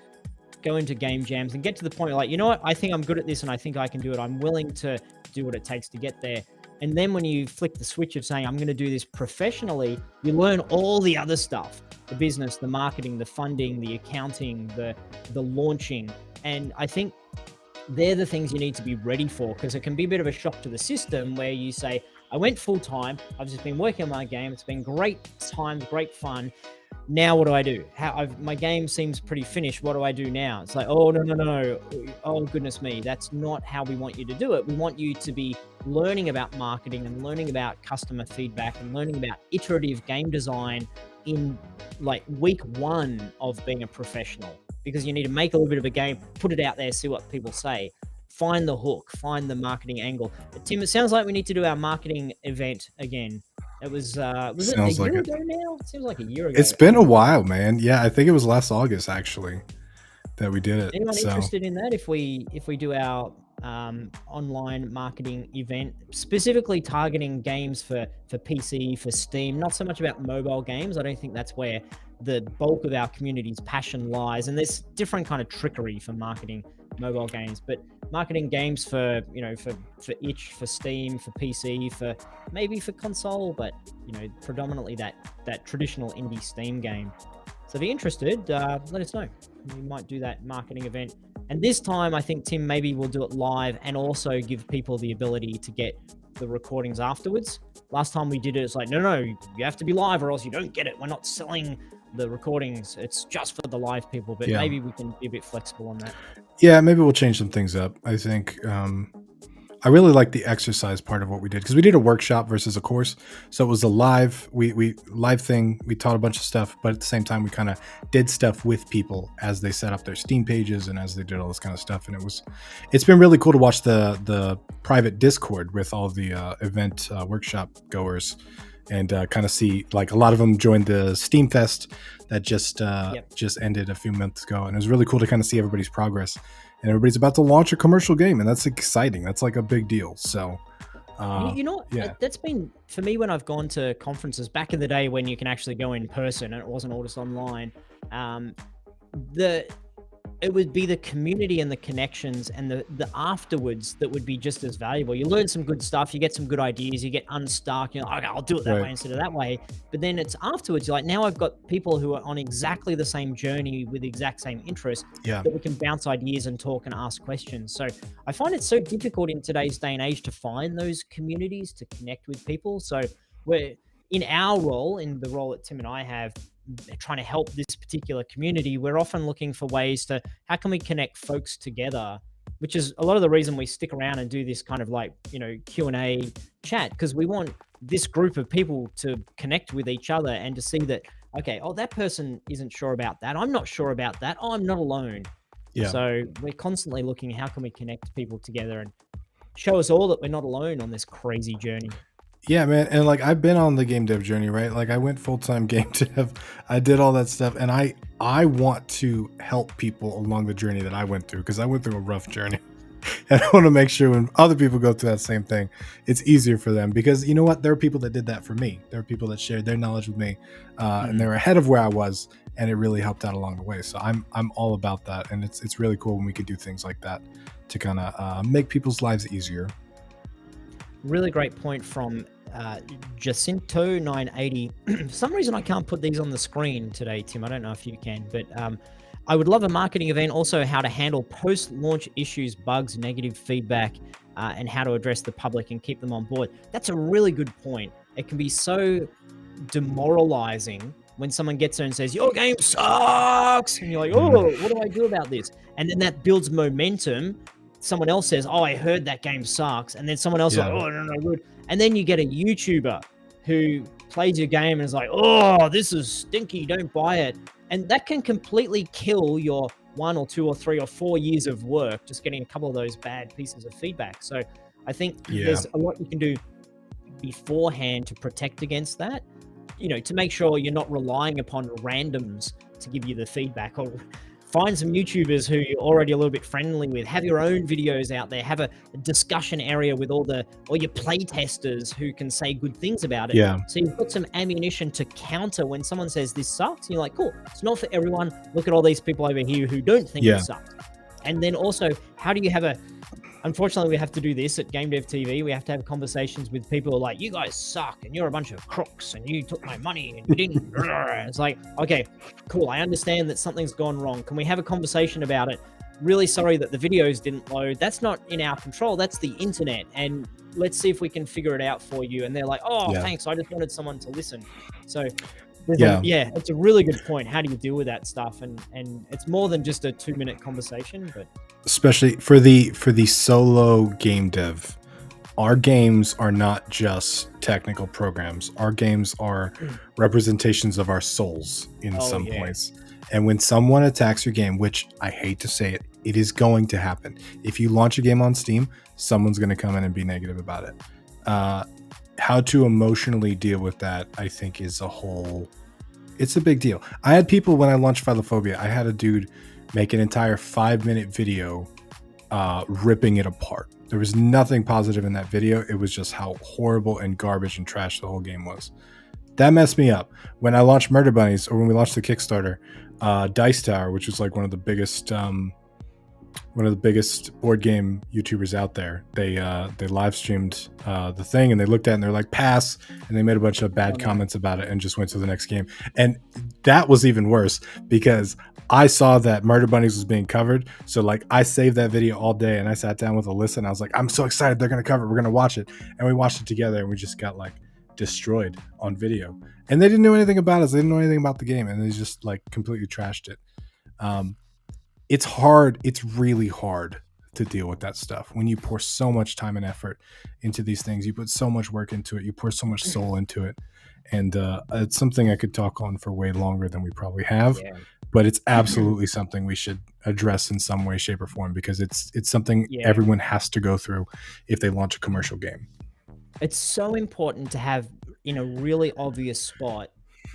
go into game jams, and get to the point where, like, you know what, I think I'm good at this and I think I can do it. I'm willing to do what it takes to get there. And then when you flick the switch of saying, I'm going to do this professionally, you learn all the other stuff, the business, the marketing, the funding, the accounting, the launching. And I think they're the things you need to be ready for, because it can be a bit of a shock to the system where you say, I went full time. I've just been working on my game. It's been great times, great fun. Now what do I do? My game seems pretty finished. What do I do now? It's like, oh, no. Oh, goodness me. That's not how we want you to do it. We want you to be learning about marketing and learning about customer feedback and learning about iterative game design in like week 1 of being a professional, because you need to make a little bit of a game, put it out there, see what people say, find the hook, find the marketing angle. Tim, it sounds like we need to do our marketing event again. It was it a Sounds like year it. ago now? It seems like a year ago. It's been a while, man. Yeah, I think it was last August actually that we did it. Anyone So interested in that? If we do our online marketing event, specifically targeting games for PC, for Steam, not so much about mobile games. I don't think that's where the bulk of our community's passion lies. And there's different kind of trickery for marketing mobile games, but marketing games for itch, for Steam, for PC, for maybe for console, but predominantly that traditional indie Steam game. So if you're interested, let us know. We might do that marketing event. And this time, I think, Tim, maybe we'll do it live and also give people the ability to get the recordings afterwards. Last time we did it, it's like, no, you have to be live or else you don't get it. We're not selling the recordings. It's just for the live people. But maybe we can be a bit flexible on that. Yeah, maybe we'll change some things up. I think I really like the exercise part of what we did, because we did a workshop versus a course. So it was a live live thing. We taught a bunch of stuff, but at the same time we kind of did stuff with people as they set up their Steam pages and as they did all this kind of stuff. And it's been really cool to watch the private Discord with all the event workshop goers, and kind of see, like, a lot of them joined the Steam Fest that just ended a few months ago, and it was really cool to kind of see everybody's progress. And everybody's about to launch a commercial game, and that's exciting. That's like a big deal. So, that's been, for me, when I've gone to conferences back in the day when you can actually go in person and it wasn't all just online. It would be the community and the connections and the afterwards that would be just as valuable. You learn some good stuff, you get some good ideas, you get unstuck, you're like, okay, I'll do it that way instead of that way. But then it's afterwards, you're like, now I've got people who are on exactly the same journey with the exact same interests that we can bounce ideas and talk and ask questions. So I find it so difficult in today's day and age to find those communities to connect with people. So we're in our role, in the role that Tim and I have, trying to help this particular community, we're often looking for ways to, how can we connect folks together, which is a lot of the reason we stick around and do this kind of like, Q&A chat, because we want this group of people to connect with each other and to see that, okay, oh, that person isn't sure about that. I'm not sure about that. Oh, I'm not alone. Yeah. So we're constantly looking, how can we connect people together and show us all that we're not alone on this crazy journey. Yeah, man. And like, I've been on the game dev journey, right? Like, I went full-time game dev. I did all that stuff. And I want to help people along the journey that I went through, because I went through a rough journey. And I want to make sure when other people go through that same thing, it's easier for them. Because you know what? There are people that did that for me. There are people that shared their knowledge with me, and they were ahead of where I was, and it really helped out along the way. So I'm all about that. And it's really cool when we could do things like that to kind of make people's lives easier. Really great point from Jacinto 980. For some reason I can't put these on the screen today, Tim. I don't know if you can, but I would love a marketing event, also how to handle post-launch issues, bugs, negative feedback, and how to address the public and keep them on board. That's a really good point. It can be so demoralizing when someone gets there and says, your game sucks, and you're like, oh, what do I do about this? And then that builds momentum. Someone else says, oh, I heard that game sucks. And then someone else is like, oh, no, good. And then you get a YouTuber who plays your game and is like, oh, this is stinky, don't buy it. And that can completely kill your 1 or 2 or 3 or 4 years of work, just getting a couple of those bad pieces of feedback. So I think there's a lot you can do beforehand to protect against that. to make sure you're not relying upon randoms to give you the feedback, or find some YouTubers who you're already a little bit friendly with. Have your own videos out there. Have a discussion area with all your play testers who can say good things about it. Yeah. So you've got some ammunition to counter when someone says this sucks. And you're like, cool, it's not for everyone. Look at all these people over here who don't think it sucks. And then also, how do you have unfortunately, we have to do this at GameDev.tv. We have to have conversations with people who are like, you guys suck and you're a bunch of crooks and you took my money and you didn't. It's like, okay, cool. I understand that something's gone wrong. Can we have a conversation about it? Really sorry that the videos didn't load. That's not in our control. That's the internet. And let's see if we can figure it out for you. And they're like, oh, thanks. I just wanted someone to listen. So it's a really good point. How do you deal with that stuff? And it's more than just a 2-minute conversation, but especially for the solo game dev, our games are not just technical programs. Our games are representations of our souls in some points. And when someone attacks your game, which I hate to say it, it is going to happen. If you launch a game on Steam, someone's going to come in and be negative about it. How to emotionally deal with that, I think, it's a big deal. I had people, when I launched Philophobia, I had a dude make an entire 5-minute video ripping it apart. There was nothing positive in that video. It was just how horrible and garbage and trash the whole game was. That messed me up. When I launched Murder Bunnies, or when we launched the Kickstarter, Dice Tower, which was like one of the biggest board game YouTubers out there, they live streamed the thing, and they looked at it and they're like, pass, and they made a bunch of bad comments about it and just went to the next game. And that was even worse because I saw that Murder Bunnies was being covered. So like, I saved that video all day and I sat down with Alyssa and I was like, I'm so excited, they're gonna cover it, we're gonna watch it. And we watched it together and we just got like destroyed on video. And they didn't know anything about us, they didn't know anything about the game, and they just like completely trashed it. It's hard. It's really hard to deal with that stuff when you pour so much time and effort into these things. You put so much work into it. You pour so much soul into it. And it's something I could talk on for way longer than we probably have. Yeah. But it's absolutely something we should address in some way, shape, or form, because it's something everyone has to go through if they launch a commercial game. It's so important to have in a really obvious spot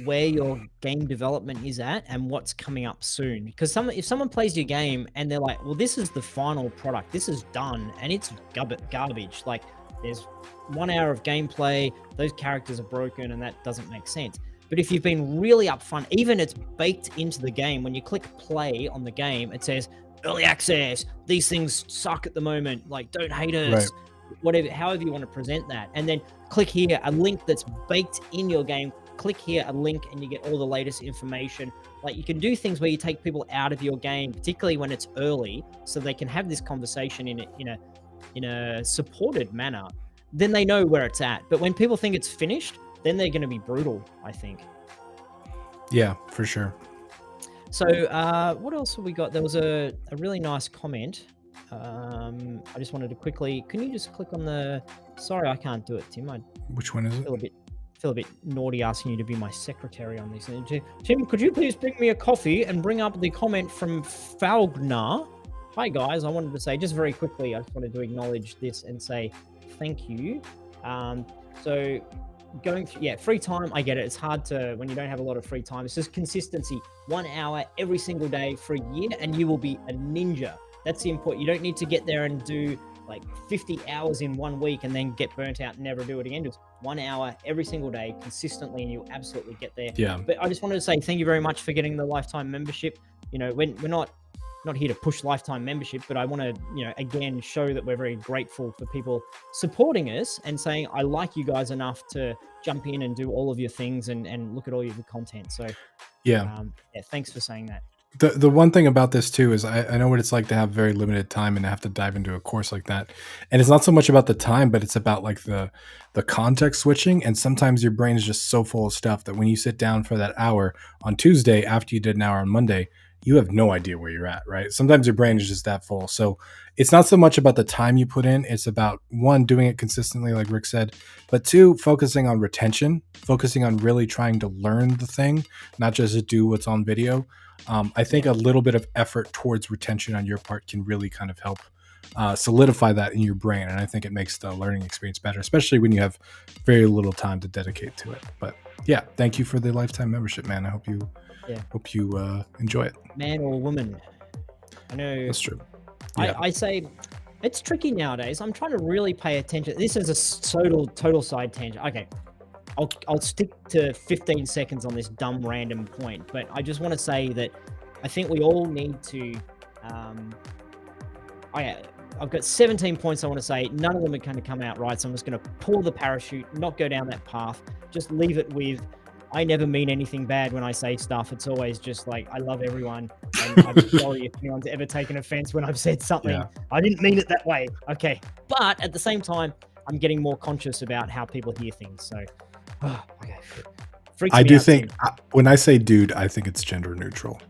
where your game development is at and what's coming up soon. Because if someone plays your game and they're like, well, this is the final product, this is done, and it's garbage, like there's 1 hour of gameplay, those characters are broken, and that doesn't make sense. But if you've been really upfront, even it's baked into the game, when you click play on the game, it says early access, these things suck at the moment, like don't hate us, whatever, however you want to present that. And then click here, a link that's baked in your game, click here, a link, and you get all the latest information. Like, you can do things where you take people out of your game, particularly when it's early, so they can have this conversation in a supported manner. Then they know where it's at. But when people think it's finished, then they're going to be brutal, I think. Yeah, for sure. So what else have we got? There was a really nice comment. I just wanted to quickly, can you just click on the, sorry, I can't do it, Tim. Which one is it? Feel a bit naughty asking you to be my secretary on this. Tim, could you please bring me a coffee and bring up the comment from Falgnar? Hi guys, I wanted to say just very quickly, I just wanted to acknowledge this and say thank you. So going through, free time, I get it. It's hard to, when you don't have a lot of free time. It's just consistency. 1 hour every single day for a year and you will be a ninja. That's the important. You don't need to get there and do like 50 hours in 1 week and then get burnt out and never do it again. Just 1 hour every single day consistently and you'll absolutely get there. Yeah. But I just wanted to say thank you very much for getting the lifetime membership. We're not here to push lifetime membership, but I want to, again, show that we're very grateful for people supporting us and saying, I like you guys enough to jump in and do all of your things and look at all your good content. So thanks for saying that. The one thing about this too is I know what it's like to have very limited time and have to dive into a course like that. And it's not so much about the time, but it's about like the context switching. And sometimes your brain is just so full of stuff that when you sit down for that hour on Tuesday after you did an hour on Monday, you have no idea where you're at, right? Sometimes your brain is just that full. So it's not so much about the time you put in. It's about, one, doing it consistently, like Rick said, but two, focusing on retention, focusing on really trying to learn the thing, not just to do what's on video. I think a little bit of effort towards retention on your part can really kind of help solidify that in your brain, and I think it makes the learning experience better, especially when you have very little time to dedicate to it. But yeah, thank you for the lifetime membership, man. I hope you Yeah. enjoy it. Man or woman. I know. That's true. Yeah. I say it's tricky nowadays. I'm trying to really pay attention. This is a total side tangent. Okay. I'll stick to 15 seconds on this dumb random point, but I just want to say that I think we all need to I've got 17 points I want to say. None of them are going to come out right, so I'm just going to pull the parachute, not go down that path. Just leave it with, I never mean anything bad when I say stuff. It's always just like, I love everyone, and I'm sorry if anyone's ever taken offense when I've said something. Yeah. I didn't mean it that way. Okay. But at the same time, I'm getting more conscious about how people hear things. So, okay. Freaks I me do out, think Tim. when I say dude, I think it's gender neutral.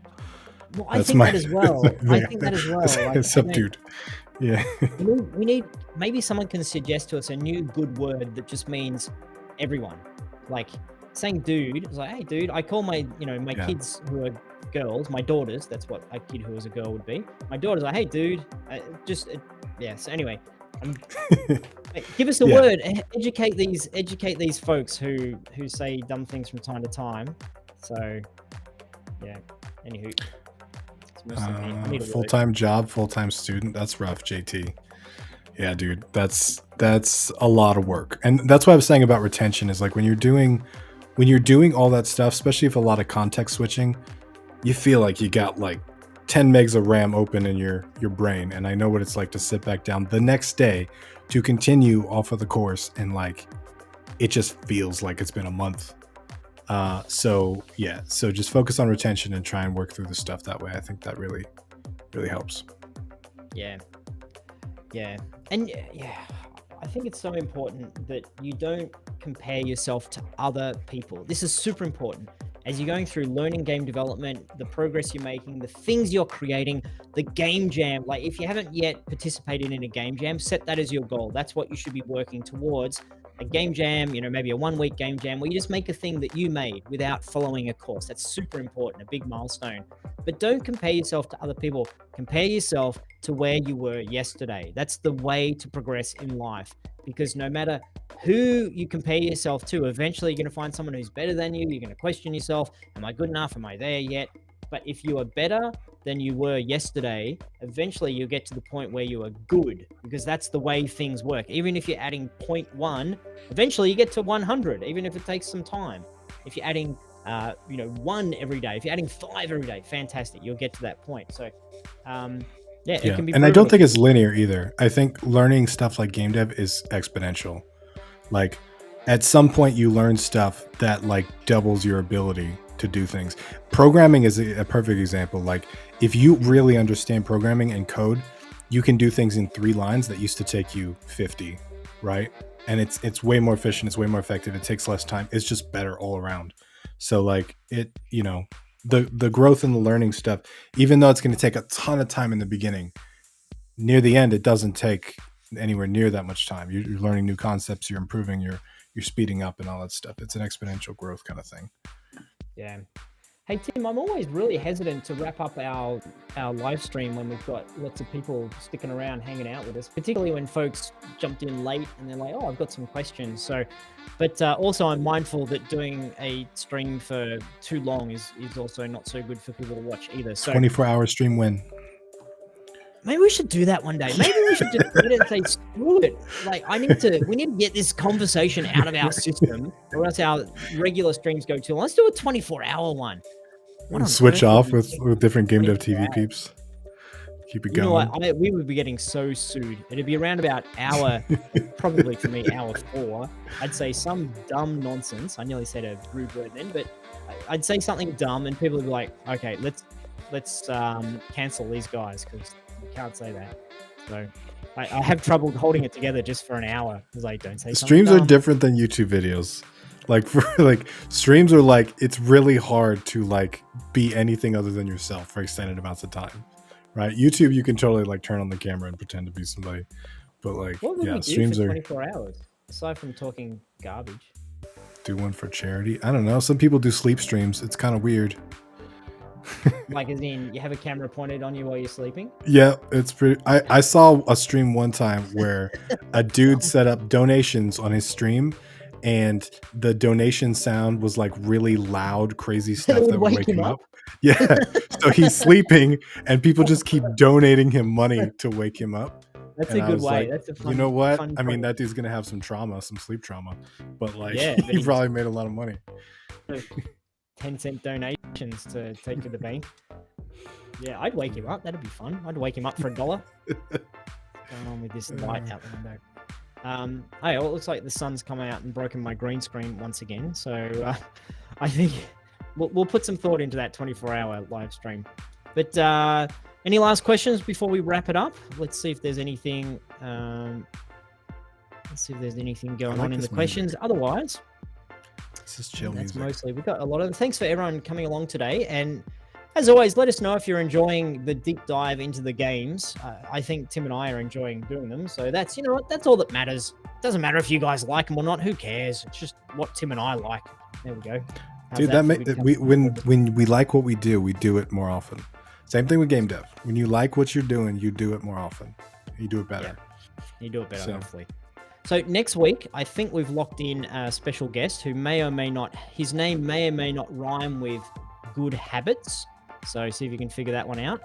Well, I think that as well. I think that as well. Like, Subdued. Yeah. we need, maybe someone can suggest to us a new good word that just means everyone. Like saying dude, it's like, hey dude, I call my, my kids who are girls, my daughters, that's what a kid who is a girl would be. My daughter's like, hey dude, yeah. So anyway, give us a word, educate these folks who say dumb things from time to time. So yeah, anywho. Full-time job, full-time student. That's rough, JT. Yeah, dude, that's a lot of work. And that's what I was saying about retention is like when you're doing all that stuff, especially if a lot of context switching, you feel like you got like 10 megs of RAM open in your brain. And I know what it's like to sit back down the next day to continue off of the course, and like it just feels like it's been a month. So just focus on retention and try and work through the stuff that way. I think that really, really helps. Yeah. And I think it's so important that you don't compare yourself to other people. This is super important. As you're going through learning game development, the progress you're making, the things you're creating, the game jam, like if you haven't yet participated in a game jam, set that as your goal. That's what you should be working towards. A game jam, maybe a 1-week game jam where you just make a thing that you made without following a course. That's super important, a big milestone. But don't compare yourself to other people. Compare yourself to where you were yesterday. That's the way to progress in life, because no matter who you compare yourself to, eventually you're going to find someone who's better than you. You're going to question yourself. Am I good enough? Am I there yet? But if you are better than you were yesterday, eventually you'll get to the point where you are good, because that's the way things work. Even if you're adding 0.1, eventually you get to 100, even if it takes some time. If you're adding, 1 every day, if you're adding 5 every day, fantastic. You'll get to that point. So, it can be. And I don't think it's linear either. I think learning stuff like game dev is exponential. Like at some point you learn stuff that like doubles your ability to do things. Programming is a perfect example. Like if you really understand programming and code, you can do things in 3 lines that used to take you 50, right? And it's way more efficient, it's way more effective, it takes less time, it's just better all around. So like the growth in the learning stuff, even though it's going to take a ton of time in the beginning, near the end it doesn't take anywhere near that much time. You're learning new concepts, you're improving, you're speeding up and all that stuff. It's an exponential growth kind of thing. Yeah. Hey Tim, I'm always really hesitant to wrap up our live stream when we've got lots of people sticking around hanging out with us, particularly when folks jumped in late and they're like, oh, I've got some questions. So, but also I'm mindful that doing a stream for too long is also not so good for people to watch either. So 24-hour stream win. Maybe we should do that one day. Maybe we should just let it say, screw it. Like we need to get this conversation out of our system, or else our regular streams go too long. Let's do a 24-hour one. Switch off with different GameDev.tv peeps. Keep it going. You know what? We would be getting so sued. It'd be around about hour, probably for me, hour 4. I'd say some dumb nonsense. I nearly said a rude word then, but I'd say something dumb, and people would be like, okay, let's cancel these guys because you can't say that. So I have trouble holding it together just for an hour because I don't say something Streams dumb. are different than YouTube videos. Like for streams are like, it's really hard to like be anything other than yourself for extended amounts of time, right? YouTube, you can totally like turn on the camera and pretend to be somebody, but like, what would we do streams for are 24 hours aside from talking garbage. Do one for charity. I don't know. Some people do sleep streams. It's kind of weird. Like, as in, you have a camera pointed on you while you're sleeping? Yeah, it's pretty. I saw a stream one time where a dude set up donations on his stream, and the donation sound was like really loud, crazy That stuff would that would wake wake him him up? up. Yeah, so he's sleeping, and people just keep donating him money to wake him up. That's And a I good was way. like, That's a you know what? fun I mean, prank. that dude's gonna have some trauma, some sleep trauma, but like, Yeah, but he he's probably made a lot of money. 10-cent donations to take to the bank. Yeah, I'd wake him up. That'd be fun. I'd wake him up for $1. What's going on with this light out the window? Hey, well, it looks like the sun's come out and broken my green screen once again. So I think we'll put some thought into that 24-hour live stream. But any last questions before we wrap it up? Let's see if there's anything. Let's see if there's anything going on in the questions. Otherwise, this is chill that's music. mostly. We've got a lot of. Thanks for everyone coming along today, and as always, let us know if you're enjoying the deep dive into the games. I think Tim and I are enjoying doing them, so that's that's all that matters. Doesn't matter if you guys like them or not. Who cares? It's just what Tim and I like. There we go. Dude, when we like what we do it more often. Same thing with game dev. When you like what you're doing, you do it more often. You do it better. Yeah, you do it better, hopefully. So next week, I think we've locked in a special guest who may or may not, his name may or may not rhyme with good habits. So see if you can figure that one out.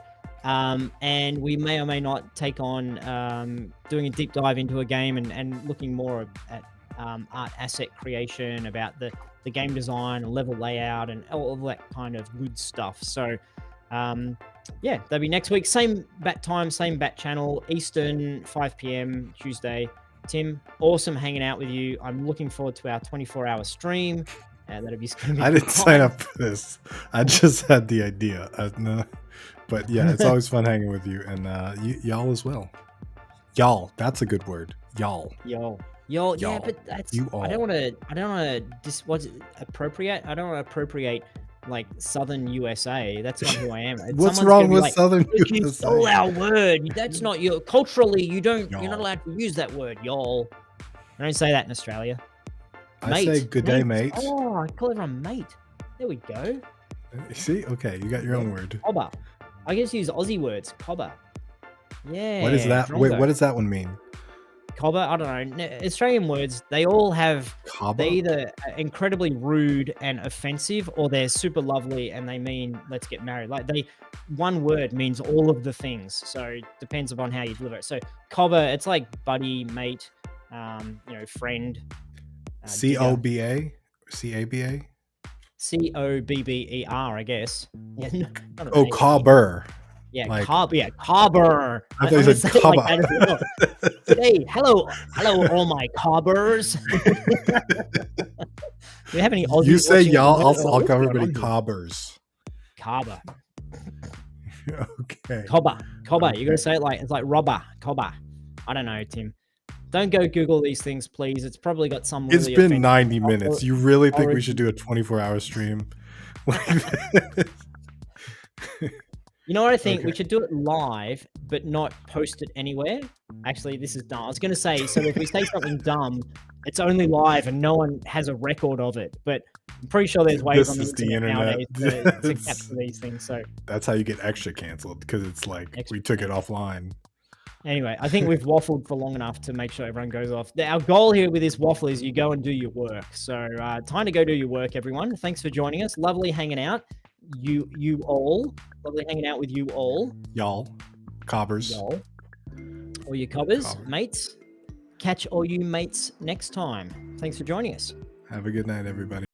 And we may or may not take on doing a deep dive into a game and looking more at art asset creation, about the game design, level layout, and all of that kind of good stuff. So yeah, that'll be next week. Same bat time, same bat channel, Eastern, 5 p.m. Tuesday. Tim, awesome hanging out with you. I'm looking forward to our 24-hour stream. That'll be I didn't sign up for this. I just had the idea. No, but yeah, it's always fun hanging with you, and y'all as well. Y'all, that's a good word. Y'all. Y'all. Yeah, but that's. You all. I don't want to. Appropriate? I don't want to appropriate like Southern USA. That's not who I am. What's wrong with Southern USA? You stole our word. That's not your culturally. You don't. You're not allowed to use that word, y'all. I don't say that in Australia. I say good day, mate. Oh, I call everyone mate. There we go. See, okay, you got your own word. Cobber. I guess use Aussie words. Cobber. Yeah. What is that? Wait, what does that one mean? Cobber, I don't know. Australian words, they all have, they're either incredibly rude and offensive, or they're super lovely and they mean let's get married. Like one word means all of the things. So it depends upon how you deliver it. So cobber, it's like buddy, mate, friend. C-O-B-A? C-A-B-A? C-O-B-B-E-R, I guess. Yeah, cobber. Yeah, like, cobber. I thought you said cobber. Like today, hello, all my cobbers. Do you have any Aussie? You say y'all, I'll cover everybody cobbers. Cobber. Okay. Cobber. You gotta say it like, it's like robber, cobber. I don't know, Tim. Don't go Google these things, please. It's probably got some really It's been 90 minutes. You really think we should do a 24-hour stream? You know what I think? Okay. We should do it live, but not post it anywhere. Actually, this is dumb. I was going to say, so if we say something dumb, it's only live and no one has a record of it. But I'm pretty sure there's ways on the internet nowadays to capture these things. So that's how you get extra canceled, because it's like we took it offline. Anyway, I think we've waffled for long enough to make sure everyone goes off. Our goal here with this waffle is you go and do your work. So time to go do your work, everyone. Thanks for joining us. Lovely hanging out. You all. Lovely hanging out with you all. Y'all. Cobbers. Y'all. All you cobbers, mates. Catch all you mates next time. Thanks for joining us. Have a good night, everybody.